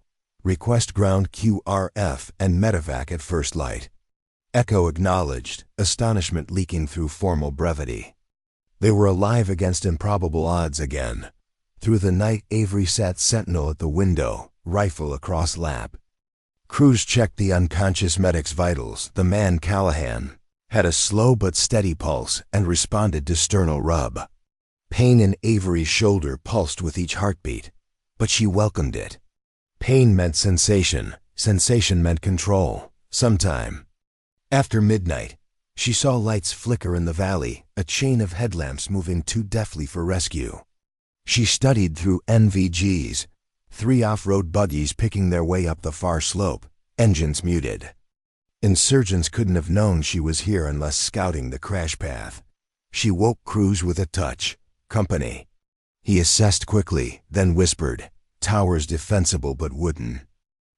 Speaker 1: Request ground QRF and medevac at first light. Echo acknowledged, astonishment leaking through formal brevity. They were alive against improbable odds again. Through the night, Avery sat sentinel at the window, rifle across lap. Cruise checked the unconscious medic's vitals. The man, Callahan, had a slow but steady pulse and responded to sternal rub. Pain in Avery's shoulder pulsed with each heartbeat, but she welcomed it. Pain meant sensation. Sensation meant control. Sometime after midnight, she saw lights flicker in the valley, a chain of headlamps moving too deftly for rescue. She studied through NVGs, 3 off-road buggies picking their way up the far slope, engines muted. Insurgents couldn't have known she was here unless scouting the crash path. She woke Cruise with a touch. Company. He assessed quickly, then whispered, "Tower's defensible but wooden.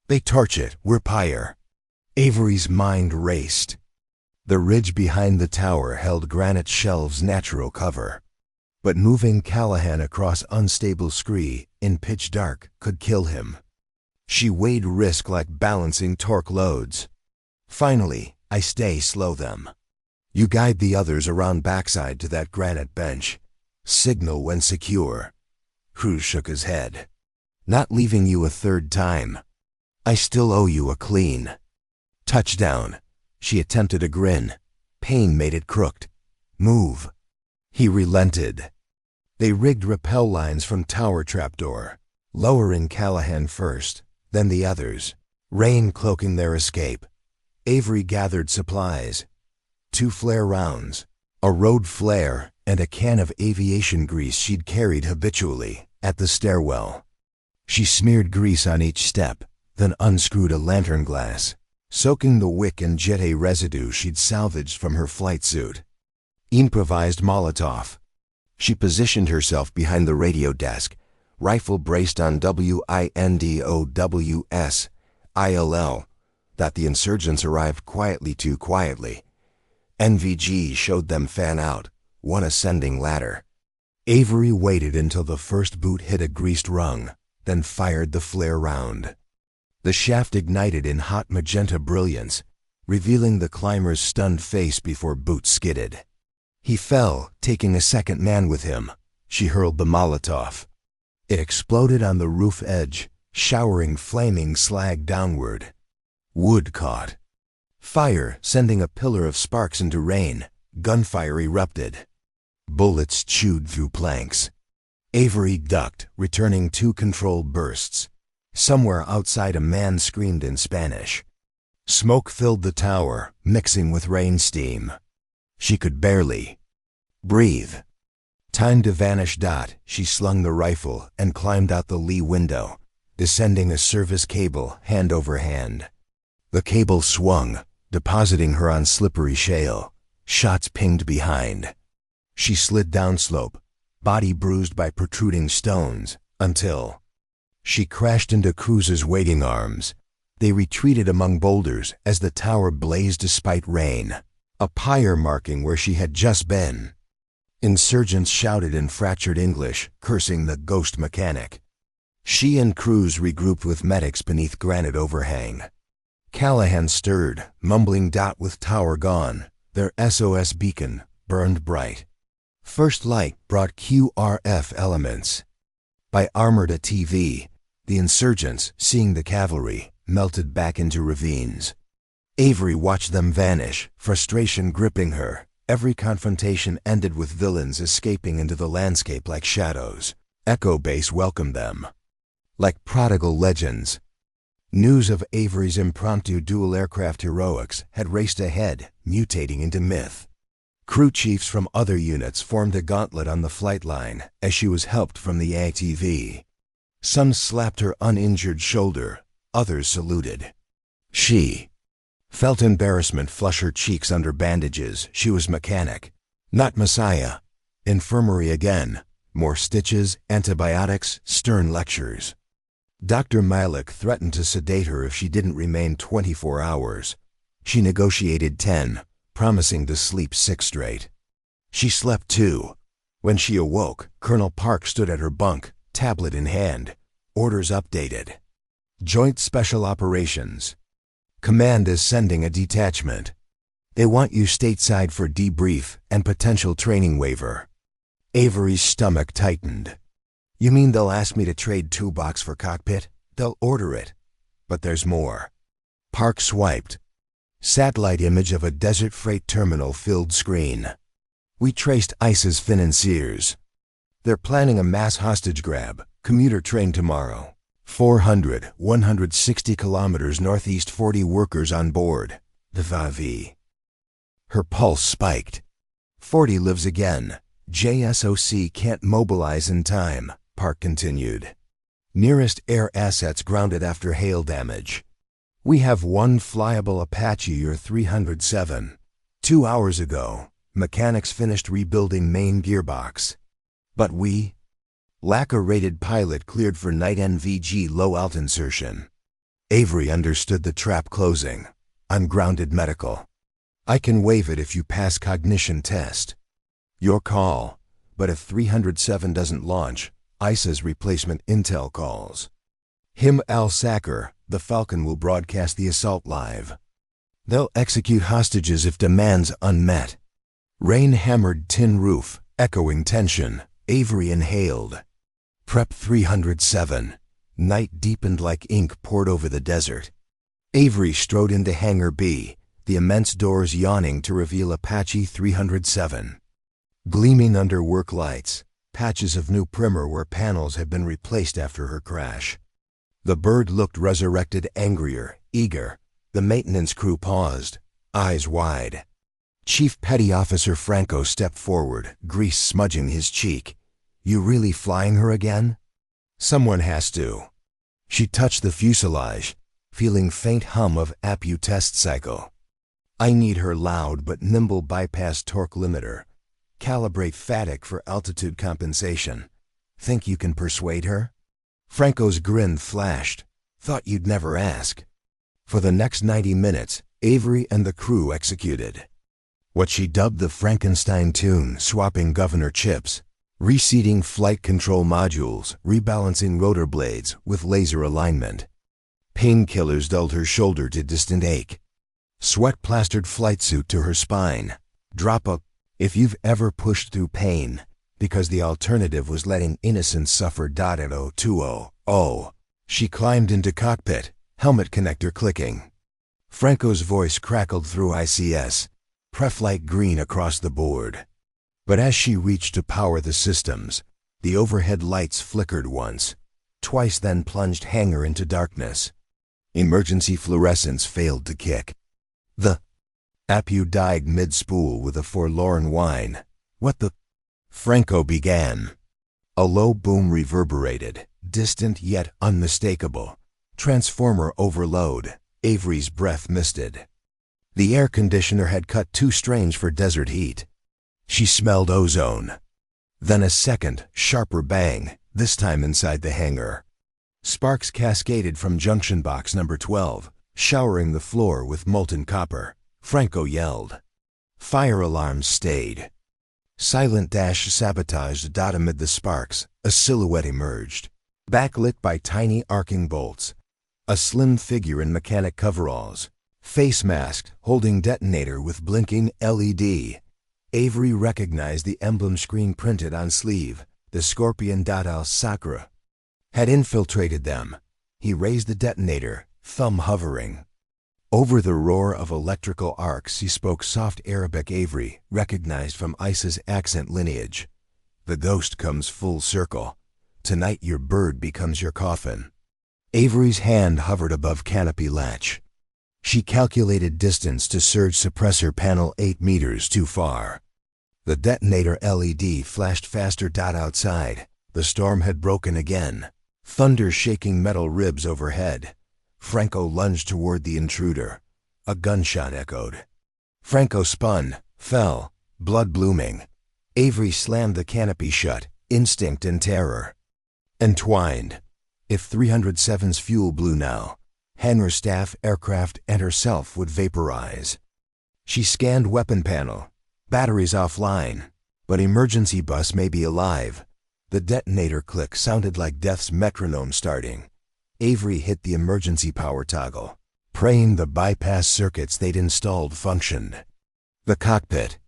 Speaker 1: They torch it, we're pyre." Avery's mind raced. The ridge behind the tower held granite shelves' natural cover. But moving Callahan across unstable scree in pitch dark could kill him. She weighed risk like balancing torque loads. Finally, "I stay, slow them. You guide the others around backside to that granite bench. Signal when secure." Cruise shook his head. "Not leaving you a third time. I still owe you a clean touchdown." She attempted a grin. Pain made it crooked. "Move." He relented. They rigged rappel lines from tower trapdoor, lowering Callahan first, then the others, rain cloaking their escape. Avery gathered supplies. 2 flare rounds, a road flare, and a can of aviation grease she'd carried habitually at the stairwell. She smeared grease on each step, then unscrewed a lantern glass. soaking the wick in Jet residue she'd salvaged from her flight suit. Improvised Molotov. She positioned herself behind the radio desk, rifle braced on WINDOWS, ILL, that the insurgents arrived too quietly. NVG showed them fan out, one ascending ladder. Avery waited until the first boot hit a greased rung, then fired the flare round. The shaft ignited in hot magenta brilliance, revealing the climber's stunned face before Boot skidded. He fell, taking a second man with him. She hurled the Molotov. It exploded on the roof edge, showering flaming slag downward. Wood caught. Fire sending a pillar of sparks into rain. Gunfire erupted. Bullets chewed through planks. Avery ducked, returning 2 controlled bursts. Somewhere outside a man screamed in Spanish. Smoke filled the tower, mixing with rain steam. She could barely breathe. Time to vanish. She slung the rifle and climbed out the lee window, descending a service cable hand over hand. The cable swung, depositing her on slippery shale. Shots pinged behind. She slid downslope, body bruised by protruding stones, until she crashed into Cruz's waiting arms. They retreated among boulders as the tower blazed despite rain, a pyre marking where she had just been. Insurgents shouted in fractured English, cursing the ghost mechanic. She and Cruz regrouped with medics beneath granite overhang. Callahan stirred, mumbling. With tower gone, their SOS beacon burned bright. First light brought QRF elements. By armored ATV, the insurgents, seeing the cavalry, melted back into ravines. Avery watched them vanish, frustration gripping her. Every confrontation ended with villains escaping into the landscape like shadows. Echo Base welcomed them like prodigal legends. News of Avery's impromptu dual aircraft heroics had raced ahead, mutating into myth. Crew chiefs from other units formed a gauntlet on the flight line as she was helped from the ATV. Some slapped her uninjured shoulder, others saluted. She felt embarrassment flush her cheeks under bandages. She was mechanic, not Messiah. Infirmary again, more stitches, antibiotics, stern lectures. Dr. Malik threatened to sedate her if she didn't remain 24 hours. She negotiated 10, promising to sleep 6 straight. She slept 2. When she awoke, Colonel Park stood at her bunk, tablet in hand. Orders updated. Joint Special Operations. Command is sending a detachment. They want you stateside for debrief and potential training waiver. Avery's stomach tightened. You mean they'll ask me to trade toolbox for cockpit? They'll order it. But there's more. Park swiped. Satellite image of a desert freight terminal filled screen. We traced ICE's financiers. They're planning a mass hostage grab, commuter train tomorrow. 160 kilometers northeast, 40 workers on board. The Vavi. Her pulse spiked. 40 lives again. JSOC can't mobilize in time, Park continued. Nearest air assets grounded after hail damage. We have 1 flyable Apache or 307. 2 hours ago, mechanics finished rebuilding main gearbox. But we lack a rated pilot cleared for night NVG low-alt insertion. Avery understood the trap closing. Ungrounded medical. I can waive it if you pass cognition test. Your call. But if 307 doesn't launch, ISA's replacement intel calls. Him Al-Sacker, the Falcon will broadcast the assault live. They'll execute hostages if demands unmet. Rain hammered tin roof, echoing tension. Avery inhaled. Prep 307. Night deepened like ink poured over the desert. Avery strode into Hangar B, the immense doors yawning to reveal Apache 307. Gleaming under work lights, patches of new primer where panels had been replaced after her crash. The bird looked resurrected, angrier, eager. The maintenance crew paused, eyes wide. Chief Petty Officer Franco stepped forward, grease smudging his cheek. You really flying her again? Someone has to. She touched the fuselage, feeling faint hum of Apache test cycle. I need her loud but nimble bypass torque limiter. Calibrate FATIC for altitude compensation. Think you can persuade her? Franco's grin flashed. Thought you'd never ask. For the next 90 minutes, Avery and the crew executed what she dubbed the Frankenstein tune, swapping governor chips, reseating flight control modules, rebalancing rotor blades with laser alignment. Painkillers dulled her shoulder to distant ache. Sweat plastered flight suit to her spine. Drop a if you've ever pushed through pain, because the alternative was letting innocence suffer. At 0200. She climbed into cockpit, helmet connector clicking. Franco's voice crackled through ICS, preflight green across the board. But as she reached to power the systems, the overhead lights flickered once, twice, then plunged hangar into darkness. Emergency fluorescence failed to kick. The Apache died mid-spool with a forlorn whine. What the? Franco began. A low boom reverberated, distant yet unmistakable. Transformer overload. Avery's breath misted. The air conditioner had cut too strange for desert heat. She smelled ozone. Then a second, sharper bang, this time inside the hangar. Sparks cascaded from junction box number 12, showering the floor with molten copper. Franco yelled. Fire alarms stayed. Silent dash sabotaged. Amid the sparks, a silhouette emerged, backlit by tiny arcing bolts. A slim figure in mechanic coveralls, face masked, holding detonator with blinking LED. Avery recognized the emblem screen printed on sleeve. The Scorpion. Al Sakra had infiltrated them. He raised the detonator, thumb hovering. Over the roar of electrical arcs he spoke soft Arabic. Avery recognized from Isa's accent lineage. The ghost comes full circle. Tonight your bird becomes your coffin. Avery's hand hovered above canopy latch. She calculated distance to surge suppressor panel 8 meters too far. The detonator LED flashed faster. Outside, the storm had broken again, thunder shaking metal ribs overhead. Franco lunged toward the intruder. A gunshot echoed. Franco spun, fell, blood blooming. Avery slammed the canopy shut, instinct and terror entwined. If 307's fuel blew now, hangar staff, aircraft, and herself would vaporize. She scanned weapon panel. Batteries offline, but emergency bus may be alive. The detonator click sounded like death's metronome starting. Avery hit the emergency power toggle, praying the bypass circuits they'd installed functioned. The cockpit.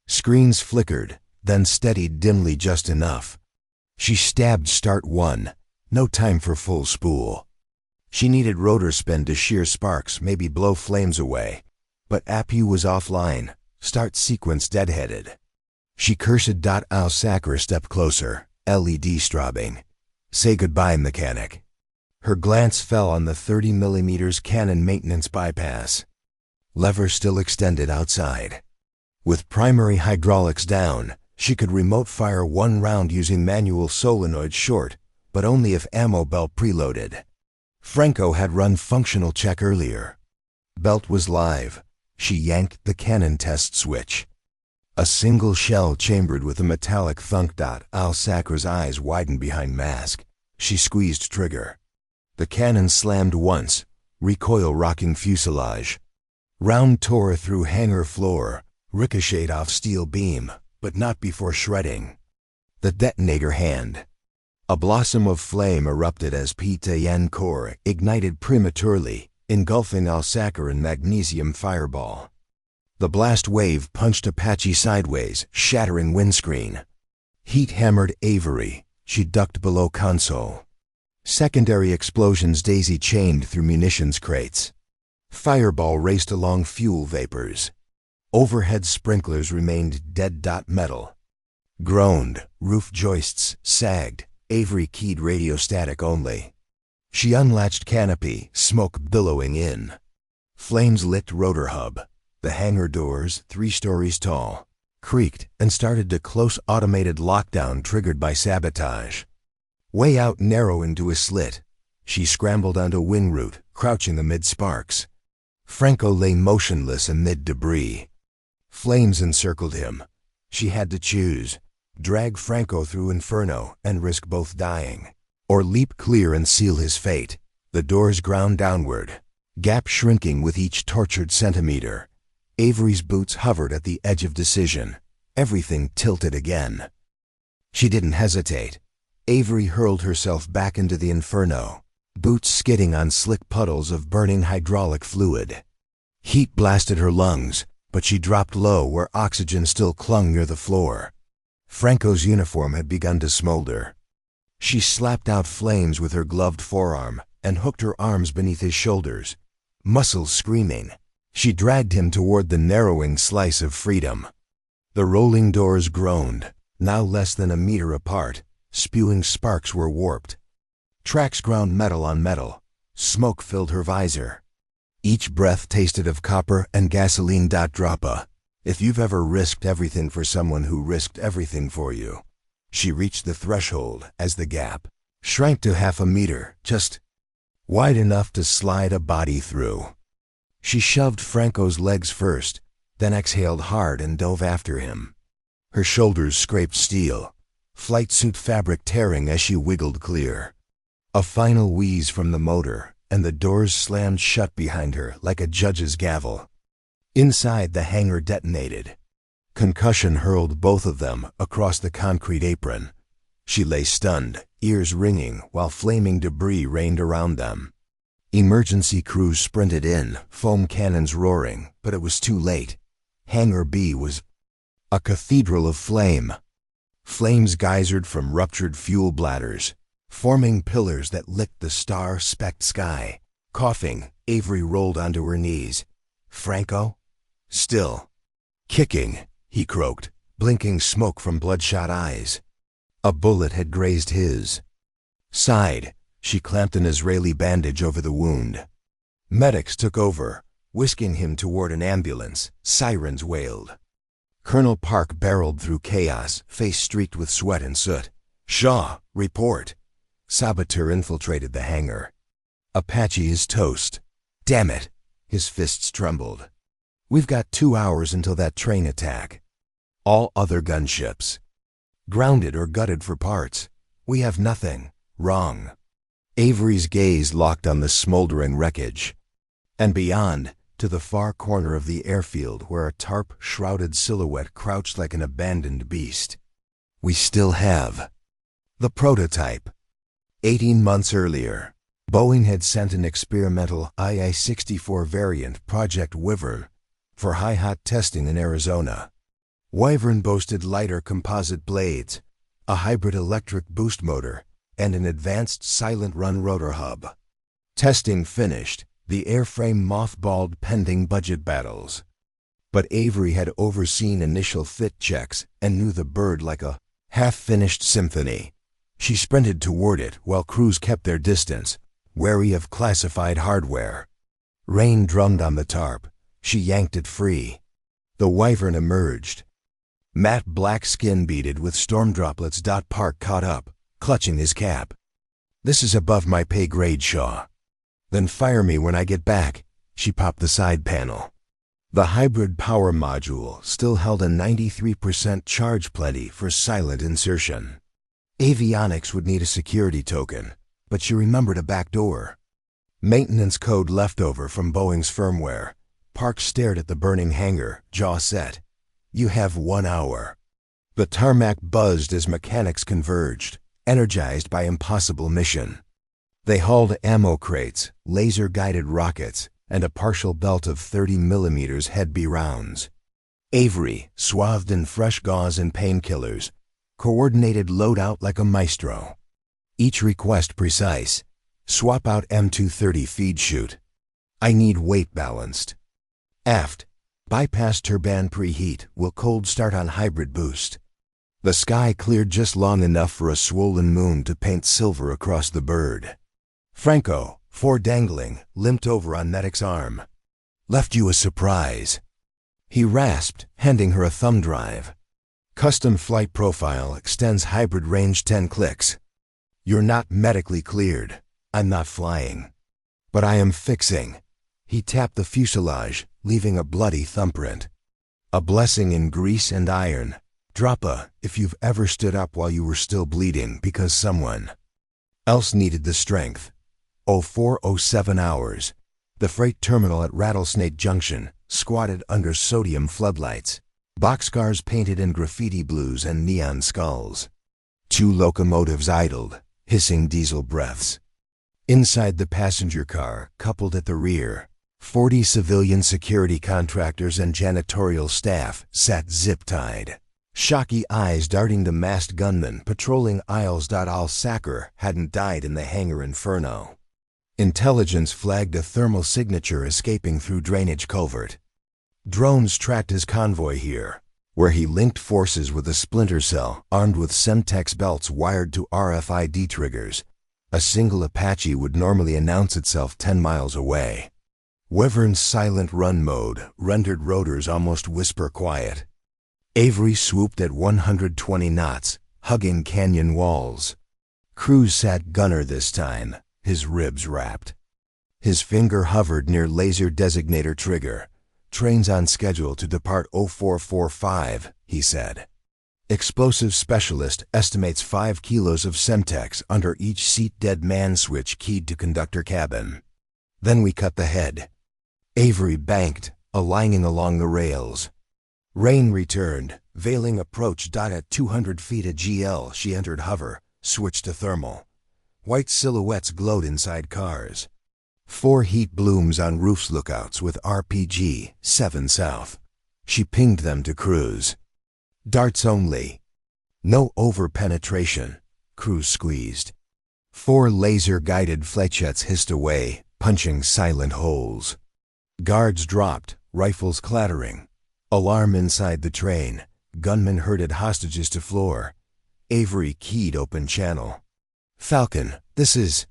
Speaker 1: Screens flickered, then steadied dimly just enough. She stabbed start 1. No time for full spool. She needed rotor spin to shear sparks, maybe blow flames away. But Apache was offline, start sequence deadheaded. She cursed. Al Sakra stepped closer, LED strobing. Say goodbye, mechanic. Her glance fell on the 30mm cannon maintenance bypass. Lever still extended outside. With primary hydraulics down, she could remote fire 1 round using manual solenoid short, but only if ammo belt preloaded. Franco had run functional check earlier. Belt was live. She yanked the cannon test switch. A single shell chambered with a metallic thunk. Al Sakra's eyes widened behind mask. She squeezed trigger. The cannon slammed once, recoil rocking fuselage. Round tore through hangar floor, ricocheted off steel beam, but not before shredding. The detonator hand. A blossom of flame erupted as P-10 core ignited prematurely, engulfing Al Sakra in magnesium fireball. The blast wave punched Apache sideways, shattering windscreen. Heat hammered Avery. She ducked below console. Secondary explosions daisy-chained through munitions crates. Fireball raced along fuel vapors. Overhead sprinklers remained dead. Metal groaned, roof joists sagged. Avery keyed radio static only. She unlatched canopy, smoke billowing in. Flames licked rotor hub. The hangar doors, 3 stories tall, creaked and started to close. Automated lockdown triggered by sabotage. Way out narrow into a slit. She scrambled onto wing root, crouching amid sparks. Franco lay motionless amid debris. Flames encircled him. She had to choose: drag Franco through Inferno and risk both dying, or leap clear and seal his fate. The doors ground downward, gap shrinking with each tortured centimeter. Avery's boots hovered at the edge of decision. Everything tilted again. She didn't hesitate. Avery hurled herself back into the Inferno, boots skidding on slick puddles of burning hydraulic fluid. Heat blasted her lungs, but she dropped low where oxygen still clung near the floor. Franco's uniform had begun to smolder. She slapped out flames with her gloved forearm and hooked her arms beneath his shoulders. Muscles screaming, she dragged him toward the narrowing slice of freedom. The rolling doors groaned, now less than a meter apart. Spewing sparks were warped. Tracks ground metal on metal. Smoke filled her visor. Each breath tasted of copper and gasoline. Droppa. If you've ever risked everything for someone who risked everything for you. She reached the threshold as the gap shrank to half a meter, just wide enough to slide a body through. She shoved Franco's legs first, then exhaled hard and dove after him. Her shoulders scraped steel, flight suit fabric tearing as she wiggled clear. A final wheeze from the motor, and the doors slammed shut behind her like a judge's gavel. Inside, the hangar detonated. Concussion hurled both of them across the concrete apron. She lay stunned, ears ringing, while flaming debris rained around them. Emergency crews sprinted in, foam cannons roaring, but it was too late. Hangar B was a cathedral of flame. Flames geysered from ruptured fuel bladders, forming pillars that licked the star-specked sky. Coughing, Avery rolled onto her knees. Franco? Still. Kicking, he croaked, blinking smoke from bloodshot eyes. A bullet had grazed his side. She clamped an Israeli bandage over the wound. Medics took over, whisking him toward an ambulance. Sirens wailed. Colonel Park barreled through chaos, face streaked with sweat and soot. "Shaw, report." Saboteur infiltrated the hangar. "Apache is toast." "Damn it." His fists trembled. "We've got 2 hours until that train attack. All other gunships grounded or gutted for parts. We have nothing. Wrong." Avery's gaze locked on the smoldering wreckage. And beyond, to the far corner of the airfield where a tarp-shrouded silhouette crouched like an abandoned beast. "We still have the prototype." 18 months earlier, Boeing had sent an experimental II-64 variant, Project Wyvern, for high-hot testing in Arizona. Wyvern boasted lighter composite blades, a hybrid electric boost motor, and an advanced silent-run rotor hub. Testing finished, the airframe mothballed pending budget battles. But Avery had overseen initial fit checks and knew the bird like a half-finished symphony. She sprinted toward it while crews kept their distance, wary of classified hardware. Rain drummed on the tarp. She yanked it free. The Wyvern emerged, matte black skin beaded with storm droplets. Park caught up, clutching his cap. "This is above my pay grade, Shaw." "Then fire me when I get back." She popped the side panel. The hybrid power module still held a 93% charge, plenty for silent insertion. Avionics would need a security token, but she remembered a back door. Maintenance code leftover from Boeing's firmware. Park stared at the burning hangar, jaw set. "You have 1 hour." The tarmac buzzed as mechanics converged, energized by impossible mission. They hauled ammo crates, laser-guided rockets, and a partial belt of 30mm Head-B rounds. Avery, swathed in fresh gauze and painkillers, coordinated loadout like a maestro. Each request precise. "Swap out M230 feed chute. I need weight balanced." "Aft. Bypass turbine preheat. Will cold start on hybrid boost." The sky cleared just long enough for a swollen moon to paint silver across the bird. Franco, fore-dangling, limped over on Medic's arm. "Left you a surprise," he rasped, handing her a thumb drive. "Custom flight profile extends hybrid range 10 clicks. You're not medically cleared." I'm not flying. But I am fixing. He tapped the fuselage, leaving a bloody thumbprint. A blessing in grease and iron. Droppa, if you've ever stood up while you were still bleeding because someone else needed the strength. 0407 hours. The freight terminal at Rattlesnake Junction, squatted under sodium floodlights. Boxcars painted in graffiti blues and neon skulls. 2 locomotives idled, hissing diesel breaths. Inside the passenger car, coupled at the rear, 40 civilian security contractors and janitorial staff sat zip-tied. Shocky eyes darting to masked gunmen patrolling aisles. Al-Sakr hadn't died in the hangar inferno. Intelligence flagged a thermal signature escaping through drainage culvert. Drones tracked his convoy here, where he linked forces with a splinter cell armed with Semtex belts wired to RFID triggers. A single Apache would normally announce itself 10 miles away. Wyvern's silent run mode rendered rotors almost whisper quiet. Avery swooped at 120 knots, hugging canyon walls. Cruz sat gunner this time, his ribs wrapped. His finger hovered near laser designator trigger. Trains on schedule to depart 0445, he said. Explosive specialist estimates 5 kilos of Semtex under each seat. Dead man switch keyed to conductor cabin. Then we cut the head. Avery banked, aligning along the rails. Rain returned, veiling approach. At 200 feet a GL she entered hover, switched to thermal. White silhouettes glowed inside cars. 4 heat blooms on roofs. Lookouts with RPG, 7 south. She pinged them to Cruz. Darts only. No over-penetration. Cruz squeezed. 4 laser-guided flechettes hissed away, punching silent holes. Guards dropped, rifles clattering. Alarm inside the train. Gunmen herded hostages to floor. Avery keyed open channel. Falcon, this is...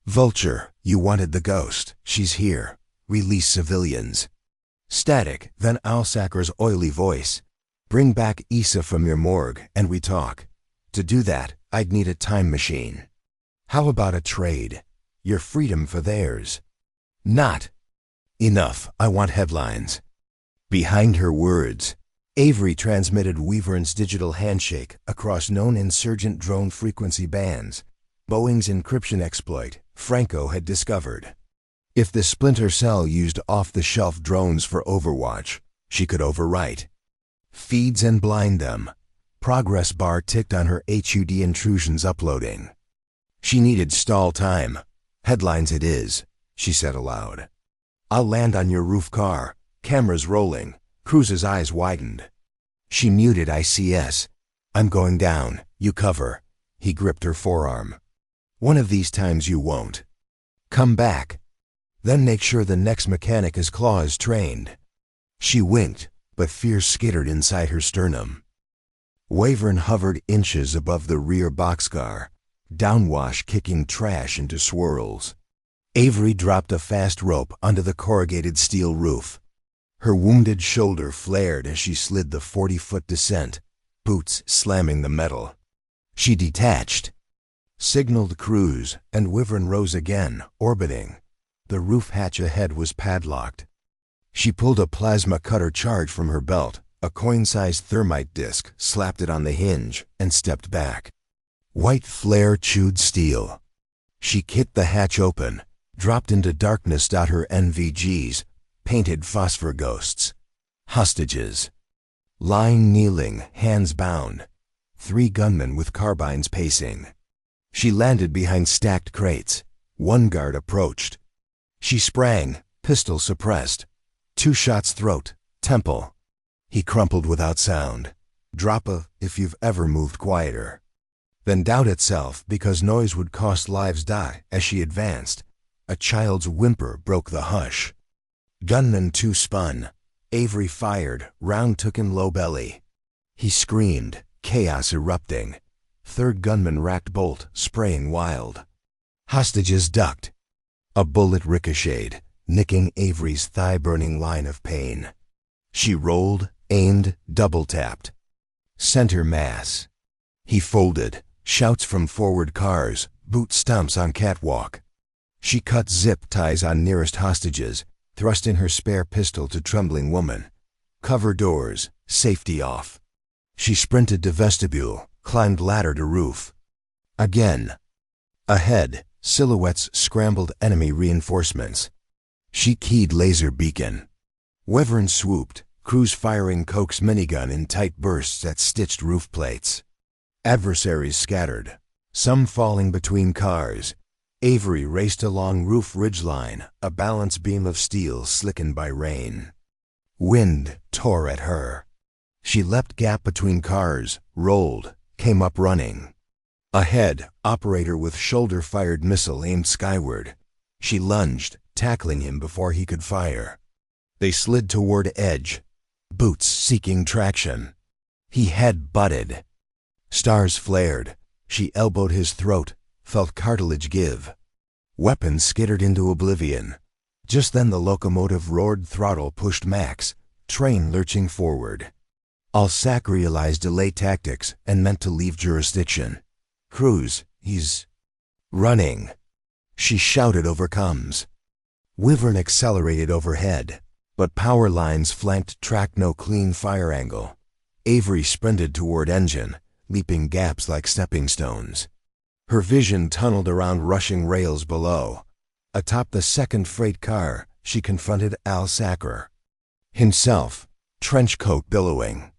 Speaker 1: Vulture, you wanted the ghost. She's here. Release civilians. Static, then Al-Sakr's oily voice. Bring back Issa from your morgue, and we talk. To do that, I'd need a time machine. How about a trade? Your freedom for theirs. Not. Enough, I want headlines. Behind her words, Avery transmitted Wyvern's digital handshake across known insurgent drone frequency bands. Boeing's encryption exploit, Franco had discovered. If the splinter cell used off-the-shelf drones for Overwatch, she could overwrite feeds and blind them. Progress bar ticked on her HUD. Intrusions uploading. She needed stall time. Headlines it is, she said aloud. I'll land on your roof car. Cameras rolling. Cruz's eyes widened. She muted ICS. I'm going down. You cover. He gripped her forearm. One of these times you won't. Come back. Then make sure the next mechanic is claws trained. She winked, but fear skittered inside her sternum. Wyvern hovered inches above the rear boxcar, downwash kicking trash into swirls. Avery dropped a fast rope onto the corrugated steel roof. Her wounded shoulder flared as she slid the 40-foot descent, boots slamming the metal. She detached, signaled Cruz, and Wyvern rose again, orbiting. The roof hatch ahead was padlocked. She pulled a plasma cutter charge from her belt, a coin-sized thermite disc, slapped it on the hinge, and stepped back. White flare chewed steel. She kicked the hatch open, dropped into darkness. Her NVGs, painted phosphor ghosts. Hostages. Lying kneeling, hands bound. 3 gunmen with carbines pacing. She landed behind stacked crates. 1 guard approached. She sprang, pistol suppressed. 2 shots throat, temple. He crumpled without sound. Droppa, if you've ever moved quieter. Then doubt itself because noise would cost lives. As she advanced, a child's whimper broke the hush. Gunman 2 spun. Avery fired, round took in low belly. He screamed, chaos erupting. 3rd gunman racked bolt, spraying wild. Hostages ducked. A bullet ricocheted, nicking Avery's thigh-burning line of pain. She rolled, aimed, double-tapped. Center mass. He folded, shouts from forward cars, boot stumps on catwalk. She cut zip ties on nearest hostages, thrust in her spare pistol to trembling woman. Cover doors, safety off. She sprinted to vestibule, climbed ladder to roof. Again. Ahead, silhouettes scrambled enemy reinforcements. She keyed laser beacon. Wyvern swooped, crews firing Coke's minigun in tight bursts at stitched roof plates. Adversaries scattered, some falling between cars. Avery raced along roof ridgeline, a balance beam of steel slickened by rain. Wind tore at her. She leapt gap between cars, rolled, came up running. Ahead, operator with shoulder-fired missile aimed skyward. She lunged, tackling him before he could fire. They slid toward edge, boots seeking traction. He head-butted. Stars flared. She elbowed his throat, felt cartilage give. Weapons skittered into oblivion. Just then the locomotive roared, throttle pushed max, train lurching forward. Alsac realized delay tactics and meant to leave jurisdiction. Cruz, he's running. She shouted over comms. Wyvern accelerated overhead, but power lines flanked track no clean fire angle. Avery sprinted toward engine, leaping gaps like stepping stones. Her vision tunneled around rushing rails below. Atop the second freight car, she confronted Al Sacker. Himself, trench coat billowing.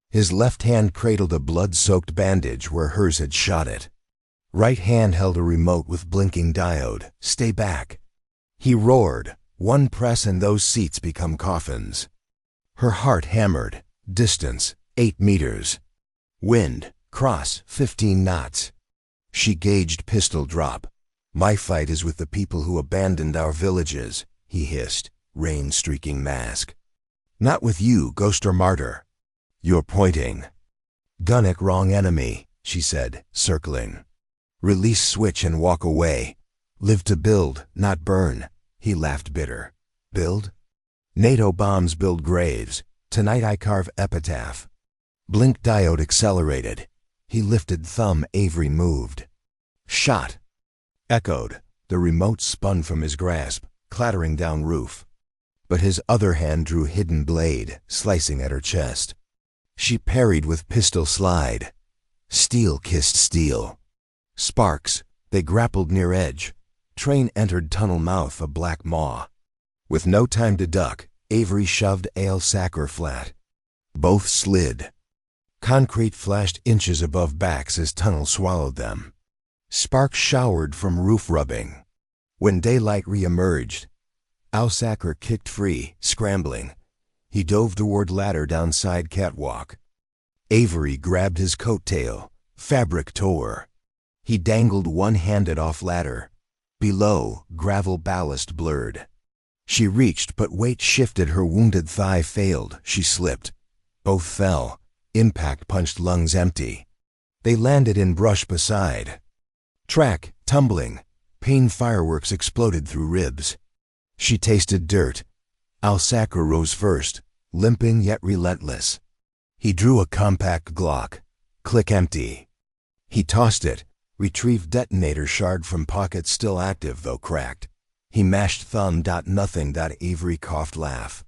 Speaker 1: His left hand cradled a blood-soaked bandage where hers had shot it. Right hand held a remote with blinking diode. Stay back. He roared. One press and those seats become coffins. Her heart hammered. Distance, 8 meters. Wind, cross, 15 knots. She gauged pistol drop. My fight is with the people who abandoned our villages, he hissed, rain-streaking mask. Not with you, ghost or martyr. You're pointing. Gunnock, wrong enemy, she said, circling. Release switch and walk away. Live to build, not burn. He laughed bitter. Build? NATO bombs build graves. Tonight I carve epitaph. Blink diode accelerated. He lifted thumb. Avery moved. Shot. Echoed. The remote spun from his grasp, clattering down roof. But his other hand drew hidden blade, slicing at her chest. She parried with pistol slide. Steel kissed steel. Sparks. They grappled near edge. Train entered tunnel mouth, a black maw. With no time to duck, Avery shoved Al Sacker flat. Both slid. Concrete flashed inches above backs as tunnel swallowed them. Sparks showered from roof rubbing. When daylight re-emerged, Al Sacker kicked free, scrambling. He dove toward ladder down side catwalk. Avery grabbed his coattail. Fabric tore. He dangled one-handed off ladder. Below, gravel ballast blurred. She reached, but weight shifted. Her wounded thigh failed. She slipped. Both fell. Impact punched lungs empty. They landed in brush beside. Track, tumbling. Pain fireworks exploded through ribs. She tasted dirt. Al Sacker rose first, limping yet relentless. He drew a compact Glock. Click empty. He tossed it, retrieved detonator shard from pocket still active though cracked. He mashed thumb. Nothing. Avery coughed laugh.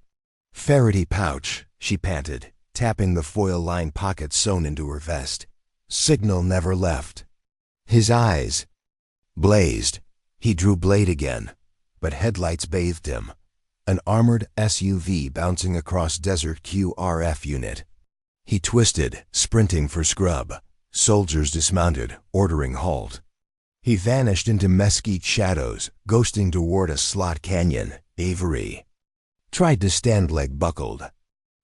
Speaker 1: Faraday pouch, she panted, tapping the foil-lined pocket sewn into her vest. Signal never left. His eyes blazed. He drew blade again, but headlights bathed him. An armored SUV bouncing across desert. QRF unit. He twisted, sprinting for scrub. Soldiers dismounted, ordering halt. He vanished into mesquite shadows, ghosting toward a slot canyon. Avery tried to stand, leg buckled.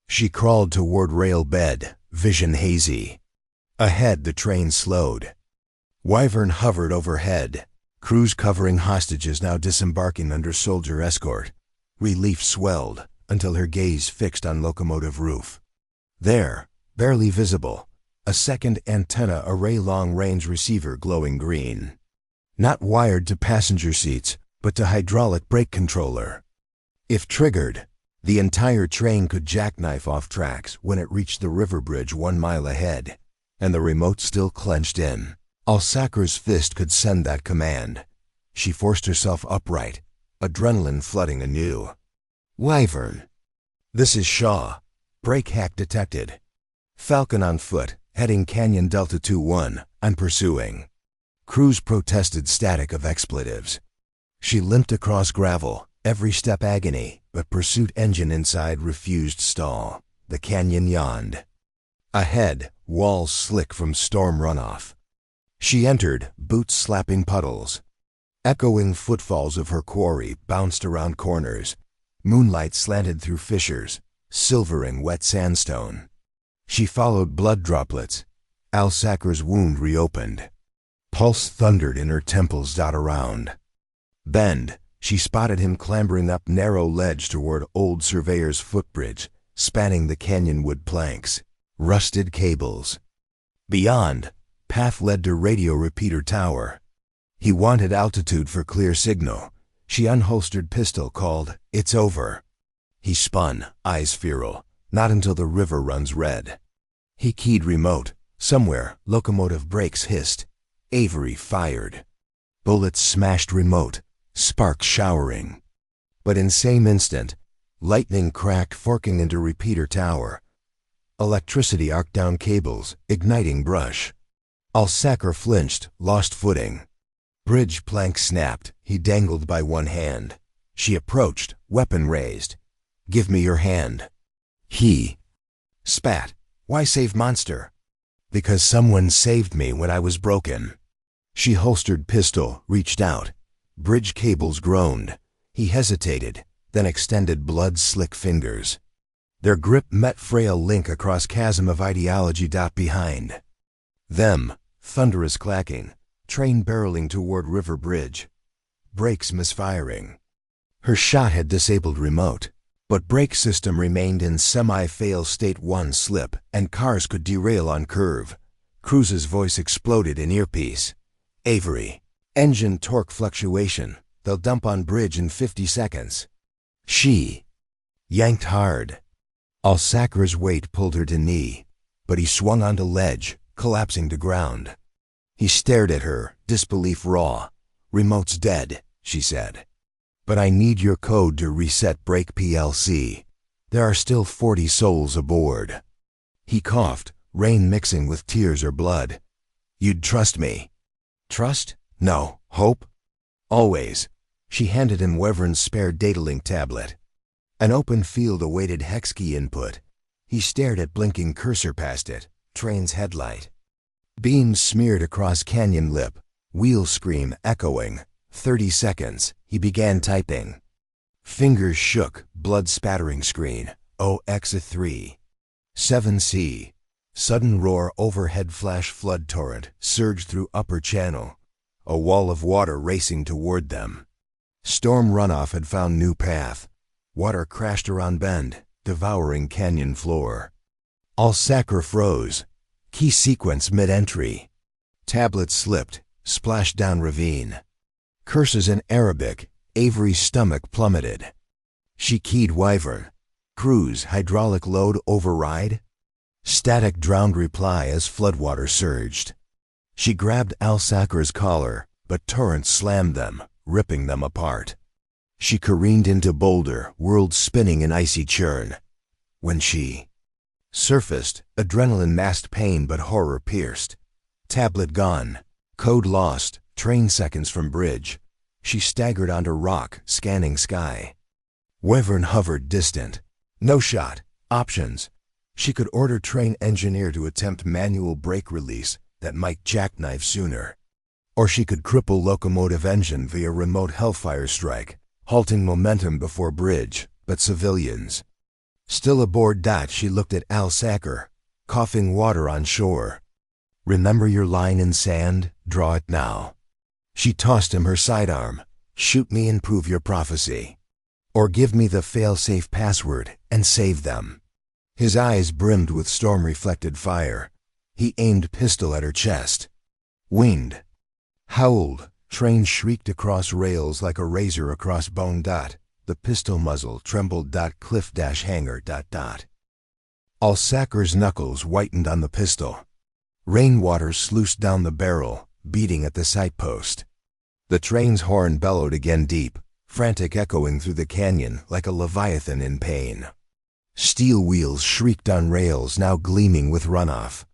Speaker 1: She crawled toward rail bed, vision hazy. Ahead the train slowed. Wyvern hovered overhead. Crews covering hostages now disembarking under soldier escort. Relief swelled until her gaze fixed on locomotive roof. There, barely visible, a second antenna array, long-range receiver glowing green. Not wired to passenger seats, but to hydraulic brake controller. If triggered, the entire train could jackknife off tracks when it reached the river bridge 1 mile ahead, and the remote still clenched in. Al Sacker's fist could send that command. She forced herself upright, adrenaline flooding anew. Wyvern. This is Shaw. Brake hack detected. Falcon on foot, heading Canyon Delta 2-1, I'm pursuing. Cruz protested static of expletives. She limped across gravel, every step agony, but pursuit engine inside refused stall. The canyon yawned. Ahead, walls slick from storm runoff. She entered, boots slapping puddles. Echoing footfalls of her quarry bounced around corners. Moonlight slanted through fissures, silvering wet sandstone. She followed blood droplets. Alsacer's wound reopened. Pulse thundered in her temples dot around. Bend, she spotted him clambering up narrow ledge toward old surveyor's footbridge, spanning the canyon wood planks. Rusted cables. Beyond, path led to radio repeater tower. He wanted altitude for clear signal. She unholstered pistol, called, "It's over." He spun, eyes feral. Not until the river runs red. He keyed remote. Somewhere, locomotive brakes hissed. Avery fired. Bullets smashed remote, sparks showering. But in same instant, lightning cracked, forking into repeater tower. Electricity arced down cables, igniting brush. Alsacer flinched, lost footing. Bridge plank snapped, he dangled by one hand. She approached, weapon raised. "Give me your hand." He spat. "Why save monster?" "Because someone saved me when I was broken." She holstered pistol, reached out. Bridge cables groaned. He hesitated, then extended blood-slick fingers. Their grip met frail link across chasm of ideology. Behind them, thunderous clacking, train barreling toward river bridge. Brakes misfiring. Her shot had disabled remote, but brake system remained in semi-fail state. One slip, and cars could derail on curve. Cruz's voice exploded in earpiece. "Avery. Engine torque fluctuation. They'll dump on bridge in 50 seconds. She yanked hard. Alsacer's weight pulled her to knee, but he swung onto ledge, collapsing to ground. He stared at her, disbelief raw. "Remote's dead," she said. "But I need your code to reset brake PLC. There are still 40 souls aboard." He coughed, rain mixing with tears or blood. "You'd trust me." Trust? No. Hope? Always. She handed him Wyvern's spare datalink tablet. An open field awaited hex key input. He stared at blinking cursor past it, train's headlight. Beams smeared across canyon lip, wheel scream echoing. 30 seconds, he began typing. Fingers shook, blood spattering screen. OX3. 7C. Sudden roar overhead flash flood torrent surged through upper channel. A wall of water racing toward them. Storm runoff had found new path. Water crashed around bend, devouring canyon floor. Alsacer froze. Key sequence mid-entry. Tablet slipped, splashed down ravine. Curses in Arabic, Avery's stomach plummeted. She keyed Wyvern. Cruz hydraulic load override? Static drowned reply as floodwater surged. She grabbed Alsacer's collar, but torrents slammed them, ripping them apart. She careened into boulder, world spinning in icy churn. When she surfaced, adrenaline masked pain but horror pierced. Tablet gone, code lost, train seconds from bridge. She staggered onto rock, scanning sky. Wyvern hovered distant. No shot, options. She could order train engineer to attempt manual brake release that might jackknife sooner. Or she could cripple locomotive engine via remote hellfire strike, halting momentum before bridge, but civilians. Still aboard. She looked at Alsacer, coughing water on shore. Remember your line in sand? Draw it now. She tossed him her sidearm. Shoot me and prove your prophecy. Or give me the fail-safe password and save them. His eyes brimmed with storm-reflected fire. He aimed pistol at her chest. Winged. Howled. Train shrieked across rails like a razor across bone. The pistol muzzle trembled. Cliff-hanger. Alsacer's knuckles whitened on the pistol. Rainwater sluiced down the barrel, beating at the sight post. The train's horn bellowed again, deep, frantic, echoing through the canyon like a leviathan in pain. Steel wheels shrieked on rails now gleaming with runoff.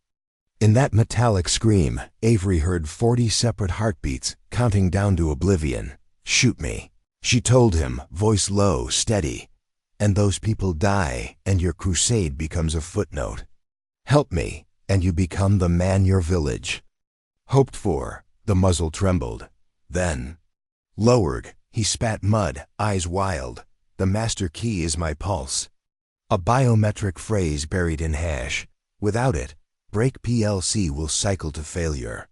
Speaker 1: In that metallic scream, Avery heard 40 separate heartbeats counting down to oblivion. "Shoot me," she told him, voice low, steady. "And those people die, and your crusade becomes a footnote. Help me, and you become the man your village hoped for." The muzzle trembled. Then, lowered, he spat mud, eyes wild. "The master key is my pulse." A biometric phrase buried in hash. Without it, Break PLC will cycle to failure.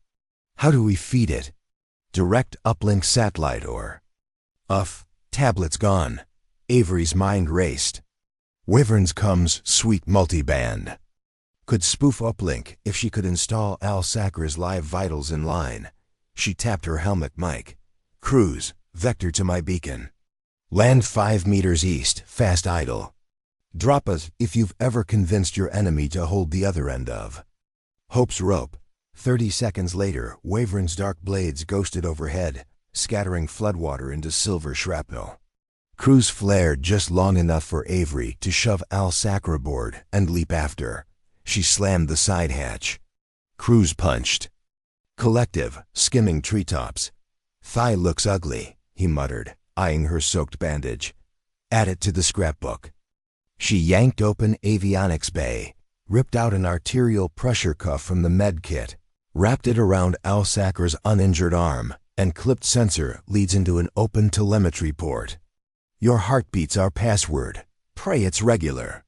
Speaker 1: How do we feed it? Direct uplink satellite or... Tablets gone. Avery's mind raced. Wyverns comes sweet multiband. Could spoof uplink if she could install Al Sakr's live vitals in line. She tapped her helmet mic. "Cruise, vector to my beacon. Land 5 meters east, fast idle. Drop us if you've ever convinced your enemy to hold the other end of Hope's rope." 30 seconds later, Wyvern's dark blades ghosted overhead, scattering floodwater into silver shrapnel. Cruise flared just long enough for Avery to shove Al Sakr aboard and leap after. She slammed the side hatch. Cruise punched. Collective, skimming treetops. "Thigh looks ugly," he muttered, eyeing her soaked bandage. "Add it to the scrapbook." She yanked open avionics bay, ripped out an arterial pressure cuff from the med kit, wrapped it around Al Sakr's uninjured arm, and clipped sensor leads into an open telemetry port. "Your heartbeat's our password. Pray it's regular."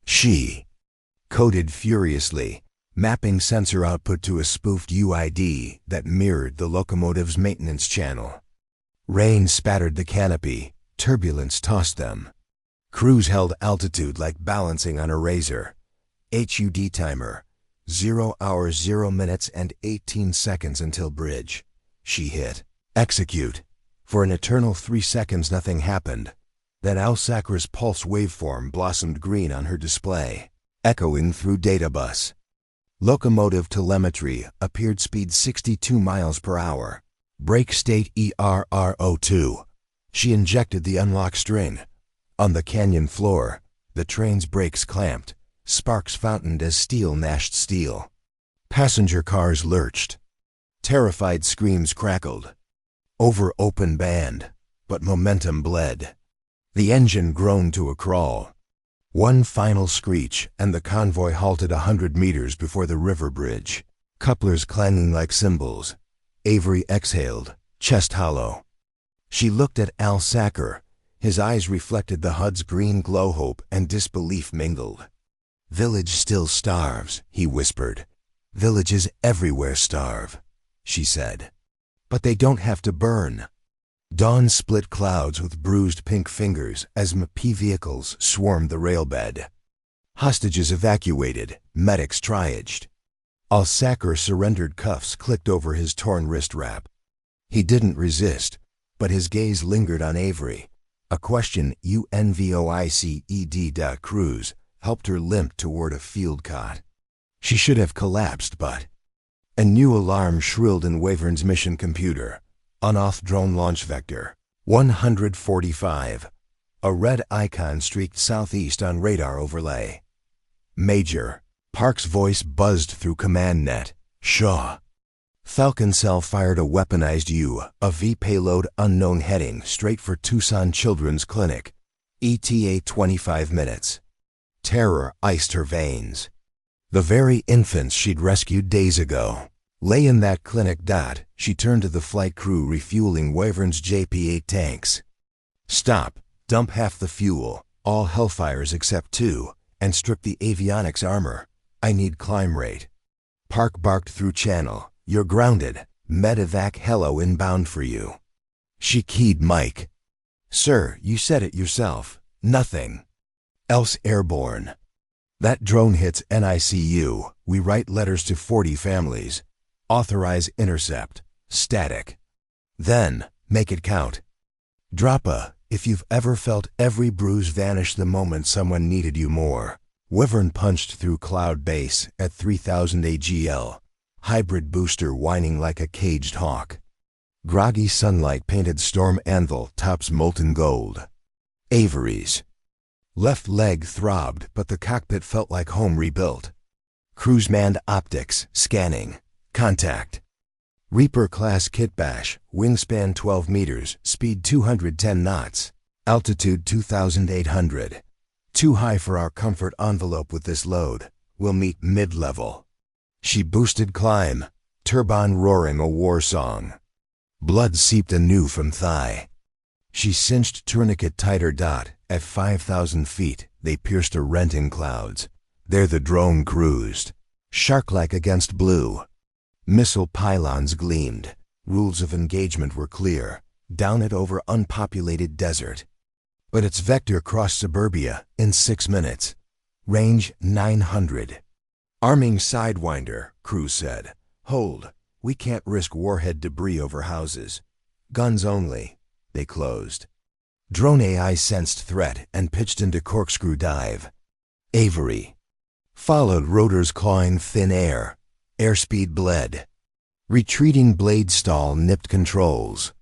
Speaker 1: She coded furiously, mapping sensor output to a spoofed UID that mirrored the locomotive's maintenance channel. Rain spattered the canopy, turbulence tossed them. Cruise held altitude like balancing on a razor. HUD timer, 0 hours 0 minutes and 18 seconds until bridge. She hit execute. For an eternal 3 seconds nothing happened. Then Al Sakr's pulse waveform blossomed green on her display, echoing through databus. Locomotive telemetry appeared speed 62 miles per hour. Brake state ERRO2. She injected the unlock string. On the canyon floor, the train's brakes clamped, sparks fountained as steel gnashed steel. Passenger cars lurched. Terrified screams crackled. Over open band, but momentum bled. The engine groaned to a crawl. One final screech, and the convoy halted 100 meters before the river bridge, couplers clanging like cymbals. Avery exhaled, chest hollow. She looked at Al Sakr. His eyes reflected the HUD's green glow. Hope and disbelief mingled. "Village still starves," he whispered. "Villages everywhere starve," she said. "But they don't have to burn." Dawn split clouds with bruised pink fingers as MP vehicles swarmed the railbed. Hostages evacuated, medics triaged. Al Sakr surrendered, cuffs clicked over his torn wrist wrap. He didn't resist, but his gaze lingered on Avery. A question UNVOICED. Cruise helped her limp toward a field cot. She should have collapsed, but... A new alarm shrilled in Wyvern's mission computer. Unoff drone launch vector 145. A red icon streaked southeast on radar overlay. "Major." Park's voice buzzed through command net. "Shaw." Falcon Cell fired a weaponized UAV payload, unknown heading, straight for Tucson Children's Clinic. ETA 25 minutes. Terror iced her veins. The very infants she'd rescued days ago lay in that clinic. She turned to the flight crew refueling Wyvern's JP-8 tanks. "Stop, dump half the fuel, all Hellfires except 2, and strip the avionics armor. I need climb rate." Park barked through channel. "You're grounded. Medevac helo inbound for you." She keyed Mike. "Sir, you said it yourself. Nothing else airborne. That drone hits NICU. We write letters to 40 families. Authorize intercept. Static. Then, make it count. Drop a, if you've ever felt every bruise vanish the moment someone needed you more." Wyvern punched through cloud base at 3000 AGL. Hybrid booster whining like a caged hawk. Groggy sunlight painted storm anvil tops molten gold. Avery's left leg throbbed, but the cockpit felt like home rebuilt. Crews manned optics, scanning. Contact. Reaper-class kitbash, wingspan 12 meters, speed 210 knots, altitude 2,800. Too high for our comfort envelope with this load. We'll meet mid-level. She boosted climb, turbine roaring a war song. Blood seeped anew from thigh. She cinched tourniquet tighter. At 5,000 feet, they pierced a rent in clouds. There the drone cruised, shark-like against blue. Missile pylons gleamed. Rules of engagement were clear. Down it over unpopulated desert. But its vector crossed suburbia in 6 minutes. Range 900. Arming Sidewinder, crew said. Hold. We can't risk warhead debris over houses. Guns only. They closed. Drone AI sensed threat and pitched into corkscrew dive. Avery followed, rotors clawing thin air. Airspeed bled. Retreating blade stall nipped controls.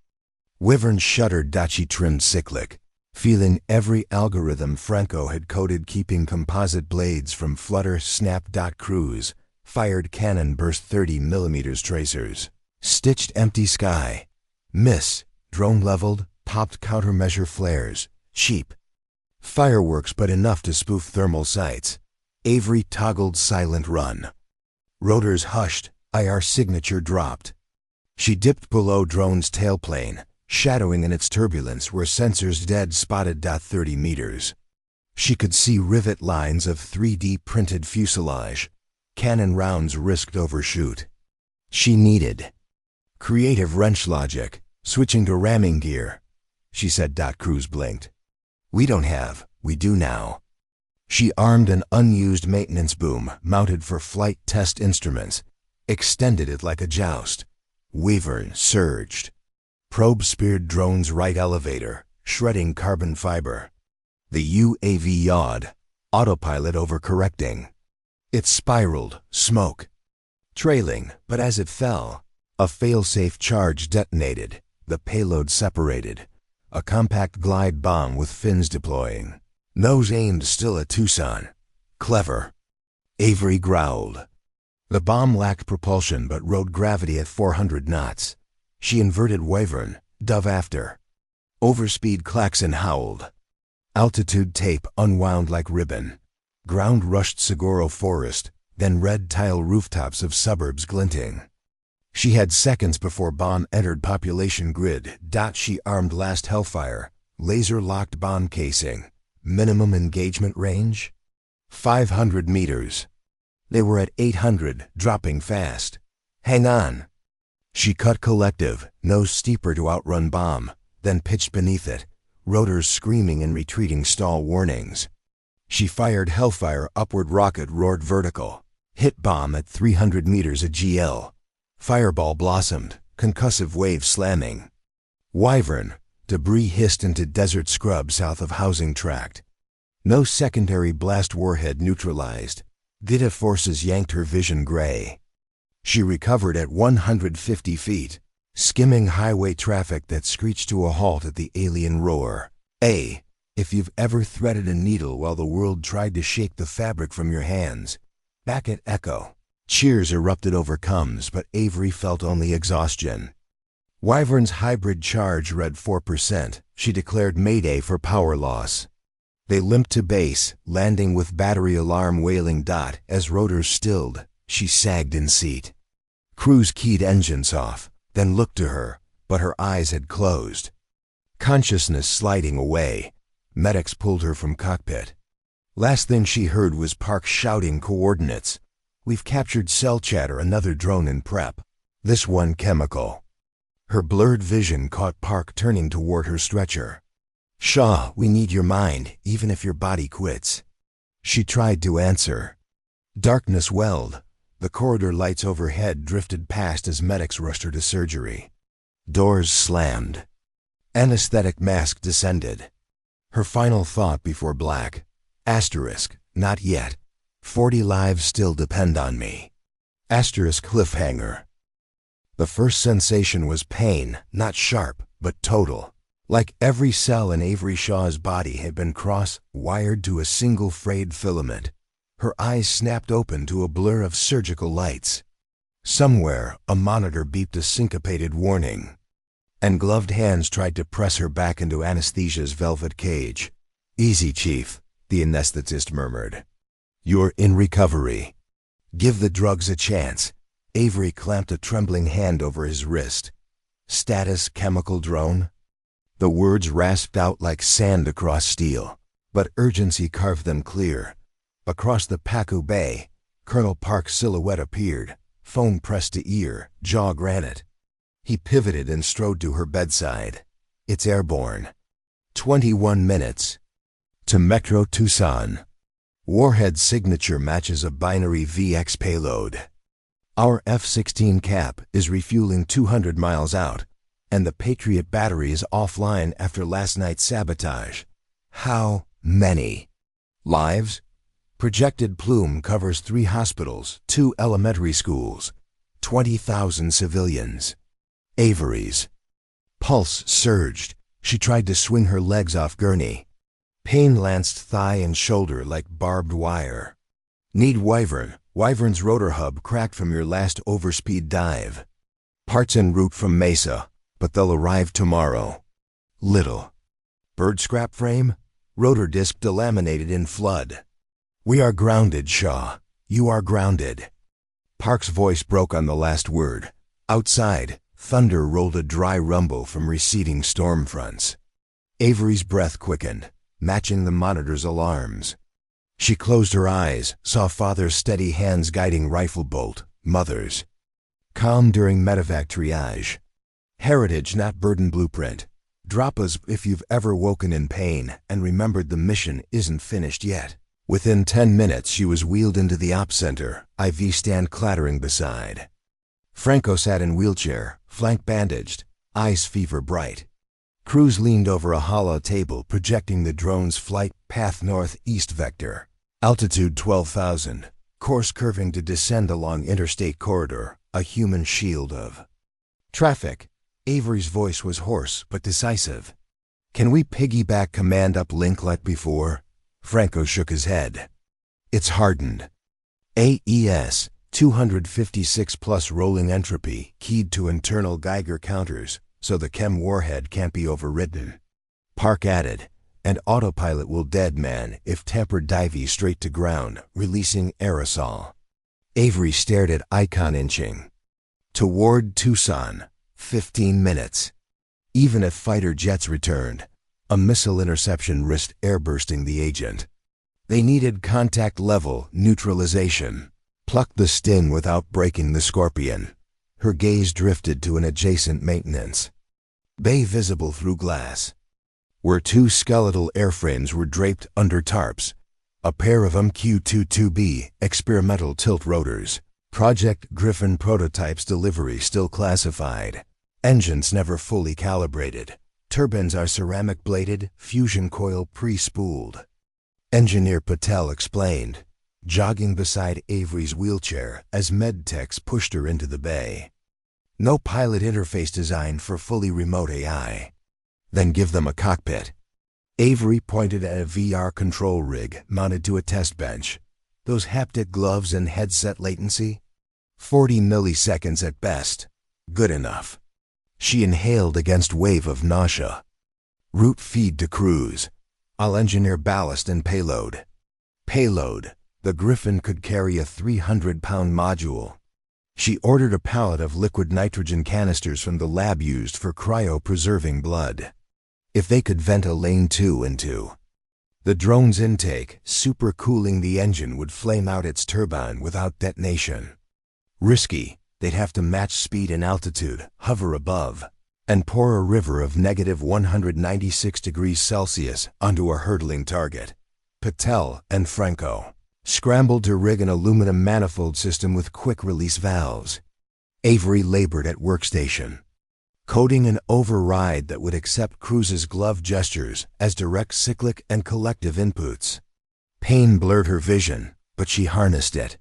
Speaker 1: Wyvern shuddered. She trimmed cyclic, feeling every algorithm Franco had coded, keeping composite blades from flutter. Snap. Cruise fired cannon, burst 30 millimeters tracers. Stitched empty sky. Miss. Drone leveled, popped countermeasure flares. Cheap fireworks, but enough to spoof thermal sights. Avery toggled silent run. Rotors hushed. IR signature dropped. She dipped below drone's tailplane, shadowing in its turbulence where sensors dead spotted. 30 meters. She could see rivet lines of 3D printed fuselage. Cannon rounds risked overshoot. She needed creative wrench logic, switching to ramming gear. She said. Crews blinked. We don't have, we do now. She armed an unused maintenance boom mounted for flight test instruments, extended it like a joust. Wyvern surged. Probe speared drone's right elevator, shredding carbon fiber. The UAV yawed, autopilot overcorrecting. It spiraled, smoke trailing, but as it fell, a failsafe charge detonated. The payload separated. A compact glide bomb with fins deploying. Nose aimed still at Tucson. Clever. Avery growled. The bomb lacked propulsion but rode gravity at 400 knots. She inverted Wyvern, dove after. Overspeed klaxon howled. Altitude tape unwound like ribbon. Ground rushed Saguaro Forest, then red tile rooftops of suburbs glinting. She had seconds before bomb entered population grid. She armed last Hellfire, laser-locked bomb casing. Minimum engagement range? 500 meters. They were at 800, dropping fast. Hang on. She cut collective, nose steeper to outrun bomb, then pitched beneath it, rotors screaming and retreating stall warnings. She fired Hellfire, upward rocket roared vertical. Hit bomb at 300 meters a GL. Fireball blossomed, concussive wave slamming. Wyvern, debris hissed into desert scrub south of housing tract. No secondary blast warhead neutralized. Dita forces yanked her vision gray. She recovered at 150 feet, skimming highway traffic that screeched to a halt at the alien roar. If you've ever threaded a needle while the world tried to shake the fabric from your hands. Back at Echo. Cheers erupted over comes, but Avery felt only exhaustion. Wyvern's hybrid charge read 4%. She declared Mayday for power loss. They limped to base, landing with battery alarm wailing. As rotors stilled, she sagged in seat. Crews keyed engines off, then looked to her, but her eyes had closed. Consciousness sliding away. Medics pulled her from cockpit. Last thing she heard was Park shouting coordinates. We've captured cell chatter, another drone in prep. This one chemical. Her blurred vision caught Park turning toward her stretcher. Shaw, we need your mind, even if your body quits. She tried to answer. Darkness welled. The corridor lights overhead drifted past as medics rushed her to surgery. Doors slammed. Anesthetic mask descended. Her final thought before black. Asterisk, not yet. 40 lives still depend on me. Asterisk cliffhanger. The first sensation was pain, not sharp, but total. Like every cell in Avery Shaw's body had been cross-wired to a single frayed filament. Her eyes snapped open to a blur of surgical lights. Somewhere, a monitor beeped a syncopated warning, and gloved hands tried to press her back into anesthesia's velvet cage. "Easy, Chief," the anesthetist murmured. "You're in recovery. Give the drugs a chance." Avery clamped a trembling hand over his wrist. "Status chemical drone?" The words rasped out like sand across steel, but urgency carved them clear. Across the Pacu Bay, Colonel Park's silhouette appeared, phone pressed to ear, jaw granite. He pivoted and strode to her bedside. "It's airborne. 21 minutes. To Metro Tucson. Warhead signature matches a binary VX payload. Our F-16 cap is refueling 200 miles out, and the Patriot battery is offline after last night's sabotage. How many lives? Projected plume covers 3 hospitals, 2 elementary schools, 20,000 civilians." Avery's pulse surged. She tried to swing her legs off gurney. Pain lanced thigh and shoulder like barbed wire. "Need Wyvern. Wyvern's rotor hub cracked from your last overspeed dive. Parts en route from Mesa, but they'll arrive tomorrow. Little. Bird scrap frame? Rotor disc delaminated in flood. We are grounded, Shaw. You are grounded." Park's voice broke on the last word. Outside, thunder rolled a dry rumble from receding storm fronts. Avery's breath quickened, matching the monitor's alarms. She closed her eyes, saw father's steady hands guiding rifle bolt, mother's calm during medevac triage. Heritage, not burden blueprint. Drop us if you've ever woken in pain and remembered the mission isn't finished yet. Within 10 minutes, she was wheeled into the op center, IV stand clattering beside. Franco sat in wheelchair, flank bandaged, eyes fever bright. Cruz leaned over a hollow table projecting the drone's flight path northeast vector. Altitude 12,000, course curving to descend along interstate corridor, a human shield of traffic. Avery's voice was hoarse but decisive. "Can we piggyback command uplink like before?" Franco shook his head. "It's hardened. AES, 256 plus rolling entropy, keyed to internal Geiger counters, so the chem warhead can't be overridden." Park added, "And autopilot will dead man if tempered divey straight to ground, releasing aerosol." Avery stared at icon inching. Toward Tucson, 15 minutes. Even if fighter jets returned, a missile interception risked airbursting the agent. They needed contact-level neutralization. Pluck the sting without breaking the scorpion. Her gaze drifted to an adjacent maintenance bay visible through glass, where 2 skeletal airframes were draped under tarps, a pair of MQ-22B experimental tilt rotors. Project Griffin prototypes delivery still classified. Engines never fully calibrated. Turbines are ceramic-bladed, fusion coil pre-spooled. Engineer Patel explained, jogging beside Avery's wheelchair as medtechs pushed her into the bay. "No pilot interface designed for fully remote AI. Then give them a cockpit." Avery pointed at a VR control rig mounted to a test bench. "Those haptic gloves and headset latency? 40 milliseconds at best. Good enough." She inhaled against wave of nausea. "Route feed to Cruz. I'll engineer ballast and payload." Payload. The Griffin could carry a 300-pound module. She ordered a pallet of liquid nitrogen canisters from the lab used for cryo-preserving blood. If they could vent a lane 2 into the drone's intake, supercooling the engine would flame out its turbine without detonation. Risky. They'd have to match speed and altitude, hover above, and pour a river of negative 196 degrees Celsius onto a hurtling target. Patel and Franco scrambled to rig an aluminum manifold system with quick-release valves. Avery labored at workstation, coding an override that would accept Cruz's glove gestures as direct cyclic and collective inputs. Pain blurred her vision, but she harnessed it.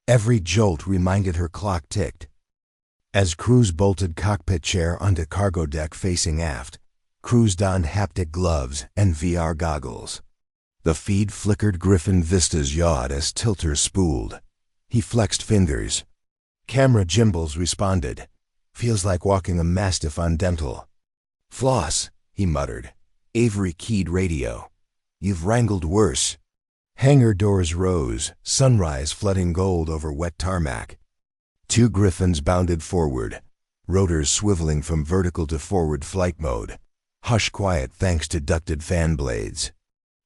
Speaker 1: Every jolt reminded her clock ticked. As crews bolted cockpit chair onto cargo deck facing aft, crews donned haptic gloves and VR goggles. The feed flickered. Griffin vistas yawed as tilters spooled. He flexed fingers. Camera gimbals responded. Feels like walking a mastiff on dental. Floss, he muttered. Avery keyed radio. You've wrangled worse. Hangar doors rose, sunrise flooding gold over wet tarmac. Two Griffins bounded forward, rotors swiveling from vertical to forward flight mode. Hush quiet thanks to ducted fan blades.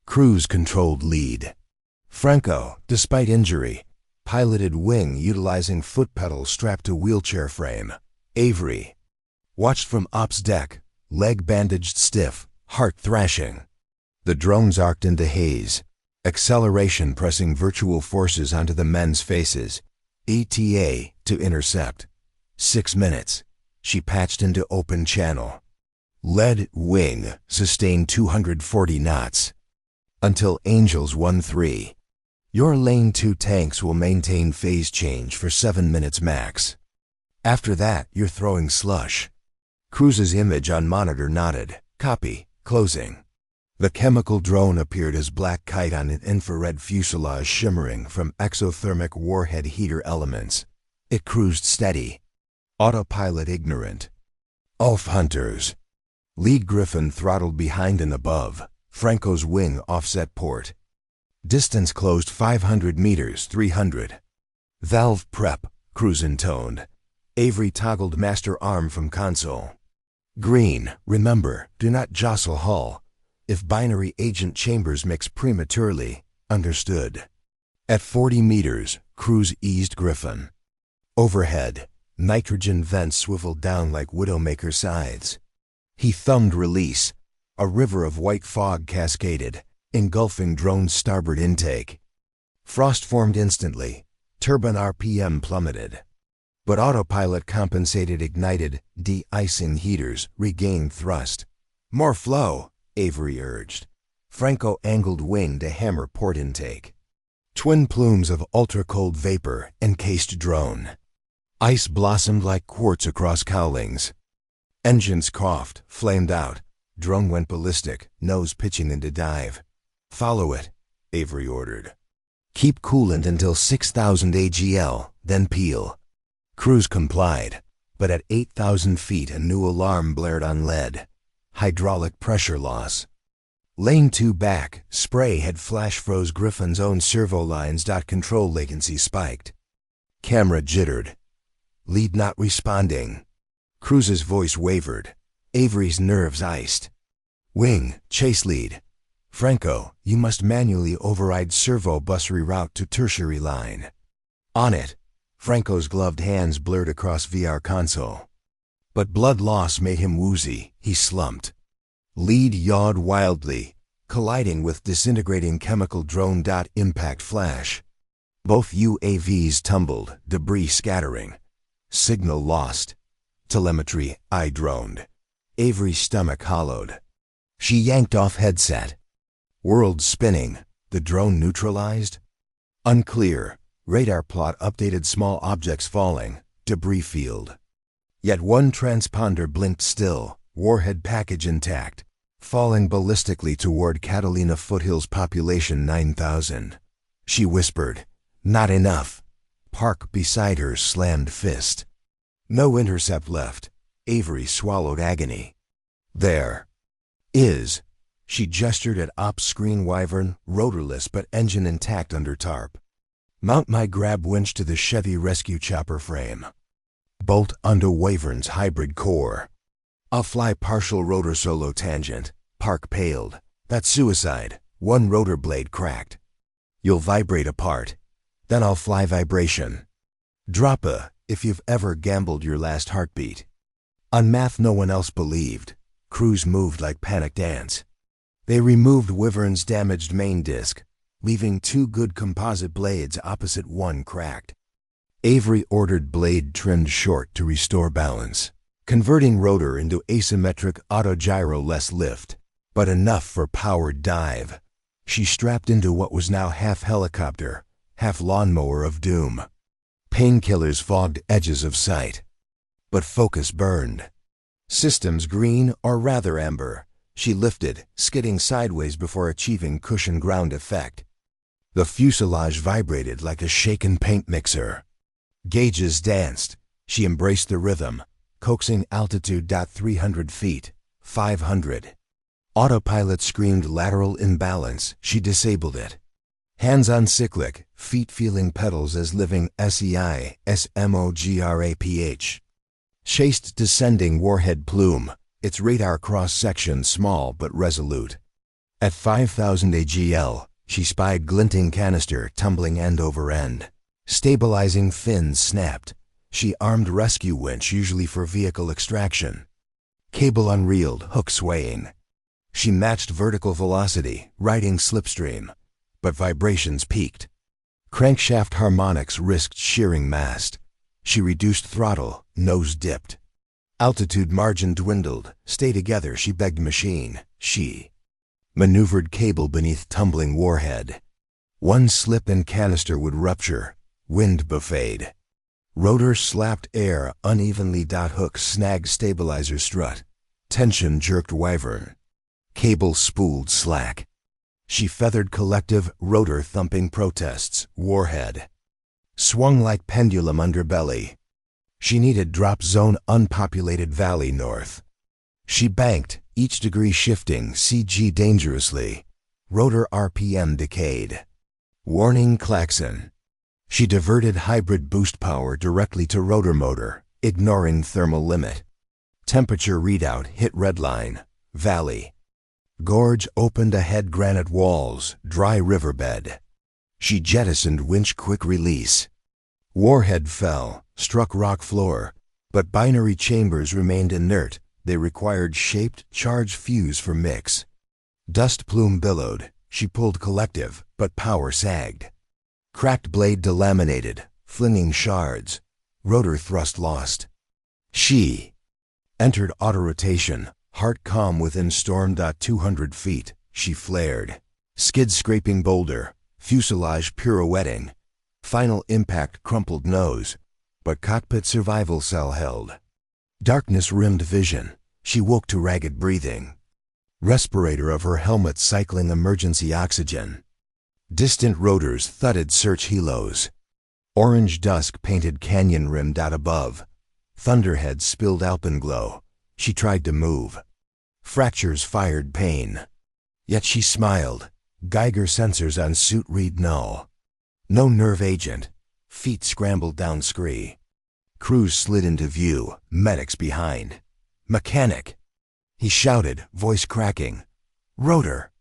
Speaker 1: Cruise controlled lead. Franco, despite injury, piloted wing utilizing foot pedals strapped to wheelchair frame. Avery watched from ops deck, leg bandaged stiff, heart thrashing. The drones arced into haze, acceleration pressing virtual forces onto the men's faces. ETA to intercept. 6 minutes. She patched into open channel. Lead wing sustained 240 knots. Until Angels 1-3. Your lane 2 tanks will maintain phase change for 7 minutes max. After that, you're throwing slush. Cruise's image on monitor nodded. Copy. Closing. The chemical drone appeared as black kite on an infrared fuselage shimmering from exothermic warhead heater elements. It cruised steady. Autopilot ignorant. Ulf hunters. Lead Griffin throttled behind and above. Franco's wing offset port. Distance closed 500 meters, 300. Valve prep, cruise intoned. Avery toggled master arm from console. Green, remember, do not jostle hull. If binary agent chambers mix prematurely, understood. At 40 meters, cruise eased Griffin. Overhead, nitrogen vents swiveled down like Widowmaker scythes. He thumbed release. A river of white fog cascaded, engulfing drone's starboard intake. Frost formed instantly. Turbine RPM plummeted. But autopilot compensated. Ignited, de-icing heaters regained thrust. More flow, Avery urged. Franco angled wing to hammer port intake. Twin plumes of ultra-cold vapor encased drone. Ice blossomed like quartz across cowlings. Engines coughed, flamed out. Drone went ballistic, nose pitching into dive. Follow it, Avery ordered. Keep coolant until 6,000 AGL, then peel. Cruise complied, but at 8,000 feet a new alarm blared on lead. Hydraulic pressure loss. Lane 2 back, spray had flash froze Griffin's own servo lines. Control latency spiked. Camera jittered. Lead not responding. Cruise's voice wavered. Avery's nerves iced. Wing, chase lead. Franco, you must manually override servo bus reroute to tertiary line. On it. Franco's gloved hands blurred across VR console. But blood loss made him woozy. He slumped. Lead yawed wildly, colliding with disintegrating chemical drone. Impact flash. Both UAVs tumbled, debris scattering. Signal lost. Telemetry, I droned. Avery's stomach hollowed. She yanked off headset. World spinning. The drone neutralized? Unclear. Radar plot updated. Small objects falling. Debris field. Yet one transponder blinked still. Warhead package intact. Falling ballistically toward Catalina foothills. Population 9,000. She whispered. Not enough. Park beside her slammed fist. No intercept left. Avery swallowed agony. There. Is. She gestured at ops screen. Wyvern, rotorless but engine intact under tarp. Mount my grab winch to the Chevy rescue chopper frame. Bolt onto Wyvern's hybrid core. I'll fly partial rotor solo tangent. Park paled. That's suicide. One rotor blade cracked. You'll vibrate apart. Then I'll fly vibration. Drop a, if you've ever gambled your last heartbeat. On math no one else believed. Crews moved like panicked ants. They removed Wyvern's damaged main disc, leaving 2 good composite blades opposite one cracked. Avery ordered blade trimmed short to restore balance, converting rotor into asymmetric autogyro. Less lift, but enough for powered dive. She strapped into what was now half helicopter, half lawnmower of doom. Painkillers fogged edges of sight. but focus burned. Systems green, or rather amber. She lifted, skidding sideways before achieving cushion ground effect. The fuselage vibrated like a shaken paint mixer. Gauges danced. She embraced the rhythm, coaxing altitude. 300 feet, 500. Autopilot screamed lateral imbalance. She disabled it. Hands on cyclic, feet feeling pedals as living SEI, SMOGRAPH. Chased descending warhead plume, its radar cross-section small but resolute. At 5,000 AGL, she spied glinting canister tumbling end over end. Stabilizing fins snapped. She armed rescue winch usually for vehicle extraction. Cable unreeled, hook swaying. She matched vertical velocity, riding slipstream, but vibrations peaked. Crankshaft harmonics risked shearing mast. She reduced throttle, nose dipped. Altitude margin dwindled. Stay together, she begged machine. She maneuvered cable beneath tumbling warhead. One slip and canister would rupture. Wind buffeted. Rotor slapped air unevenly. Hook snagged stabilizer strut. Tension jerked wyvern. Cable spooled slack. She feathered collective, rotor thumping protests. Warhead swung like pendulum underbelly. She needed drop zone unpopulated valley north. She banked, each degree shifting, CG dangerously. Rotor RPM decayed. Warning klaxon. She diverted hybrid boost power directly to rotor motor, ignoring thermal limit. Temperature readout hit redline. Valley. Gorge opened ahead. Granite walls, dry riverbed. She jettisoned winch quick release. Warhead fell, struck rock floor, but binary chambers remained inert. They required shaped, charged fuse for mix. Dust plume billowed. She pulled collective, but power sagged. Cracked blade delaminated, flinging shards. Rotor thrust lost. She entered auto-rotation, heart calm within storm. 200 feet, she flared. Skid scraping boulder, fuselage pirouetting. Final impact crumpled nose, but cockpit survival cell held. Darkness rimmed vision. She woke to ragged breathing. Respirator of her helmet cycling emergency oxygen. Distant rotors thudded search helos. Orange dusk painted canyon rim. Above. Thunderhead spilled alpenglow. She tried to move. Fractures fired pain. Yet she smiled. Geiger sensors on suit read null. No nerve agent. Feet scrambled down scree. Crews slid into view, medics behind. Mechanic. He shouted, voice cracking. Rotor.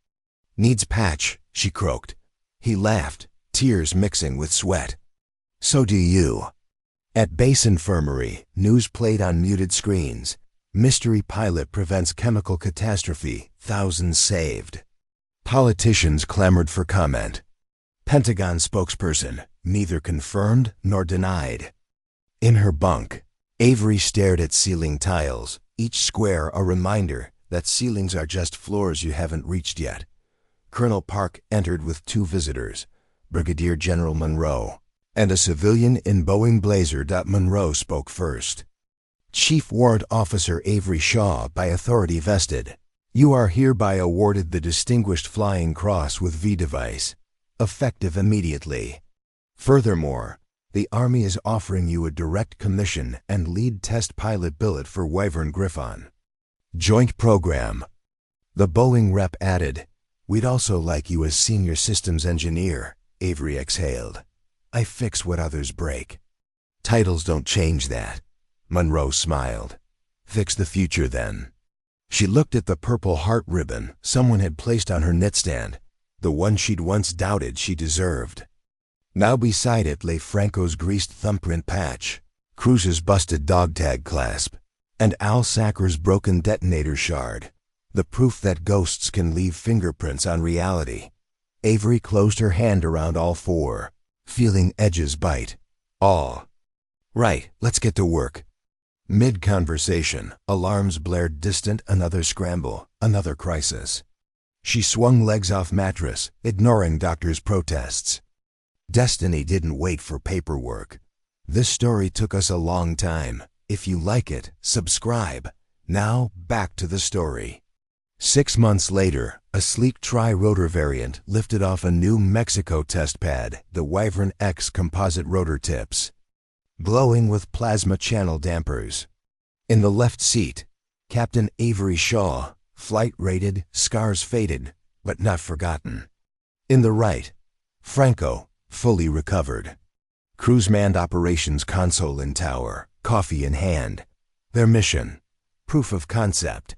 Speaker 1: Needs patch, she croaked. He laughed, tears mixing with sweat. So do you. At base infirmary, news played on muted screens. Mystery pilot prevents chemical catastrophe, thousands saved. Politicians clamored for comment. Pentagon spokesperson, neither confirmed nor denied. In her bunk, Avery stared at ceiling tiles, each square a reminder that ceilings are just floors you haven't reached yet. Colonel Park entered with 2 visitors, Brigadier General Monroe, and a civilian in Boeing blazer. Monroe spoke first. Chief Warrant Officer Avery Shaw, by authority vested. You are hereby awarded the Distinguished Flying Cross with V-Device, effective immediately. Furthermore, the Army is offering you a direct commission and lead test pilot billet for Wyvern Griffon. Joint program. The Boeing rep added, We'd also like you as senior systems engineer. Avery exhaled. I fix what others break. Titles don't change that. Monroe smiled. Fix the future then. She looked at the purple heart ribbon someone had placed on her nightstand, the one she'd once doubted she deserved. Now beside it lay Franco's greased thumbprint patch, Cruz's busted dog tag clasp, and Al Sacker's broken detonator shard, the proof that ghosts can leave fingerprints on reality. Avery closed her hand around all 4, feeling edges bite. All right, let's get to work. Mid-conversation, alarms blared distant. Another scramble, another crisis. She swung legs off mattress, ignoring doctor's protests. Destiny didn't wait for paperwork. This story took us a long time, If you like it, subscribe. Now, back to the story. 6 months later, a sleek tri-rotor variant lifted off a New Mexico test pad, the Wyvern X composite rotor tips, glowing with plasma channel dampers. In the left seat, Captain Avery Shaw, flight rated, scars faded, but not forgotten. In the right, Franco, fully recovered. Crews manned operations console in tower, coffee in hand. Their mission, proof of concept.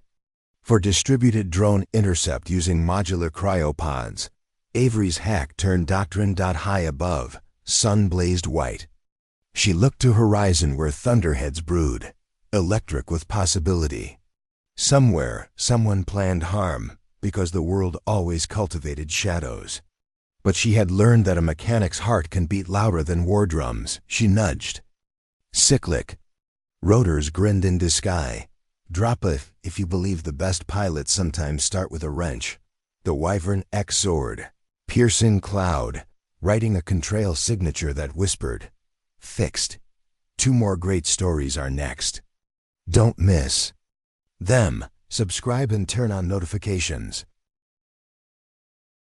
Speaker 1: For distributed drone intercept using modular cryopods, Avery's hack turned doctrine. High above, sun blazed white. She looked to horizon where thunderheads brood, electric with possibility. Somewhere, someone planned harm, because the world always cultivated shadows. But she had learned that a mechanic's heart can beat louder than war drums. She nudged. Cyclic. Rotors grinned into sky. Drop a, if you believe the best pilots sometimes start with a wrench. The Wyvern X soared, piercing cloud, writing a contrail signature that whispered, "Fixed." 2 more great stories are next. Don't miss them. Subscribe and turn on notifications.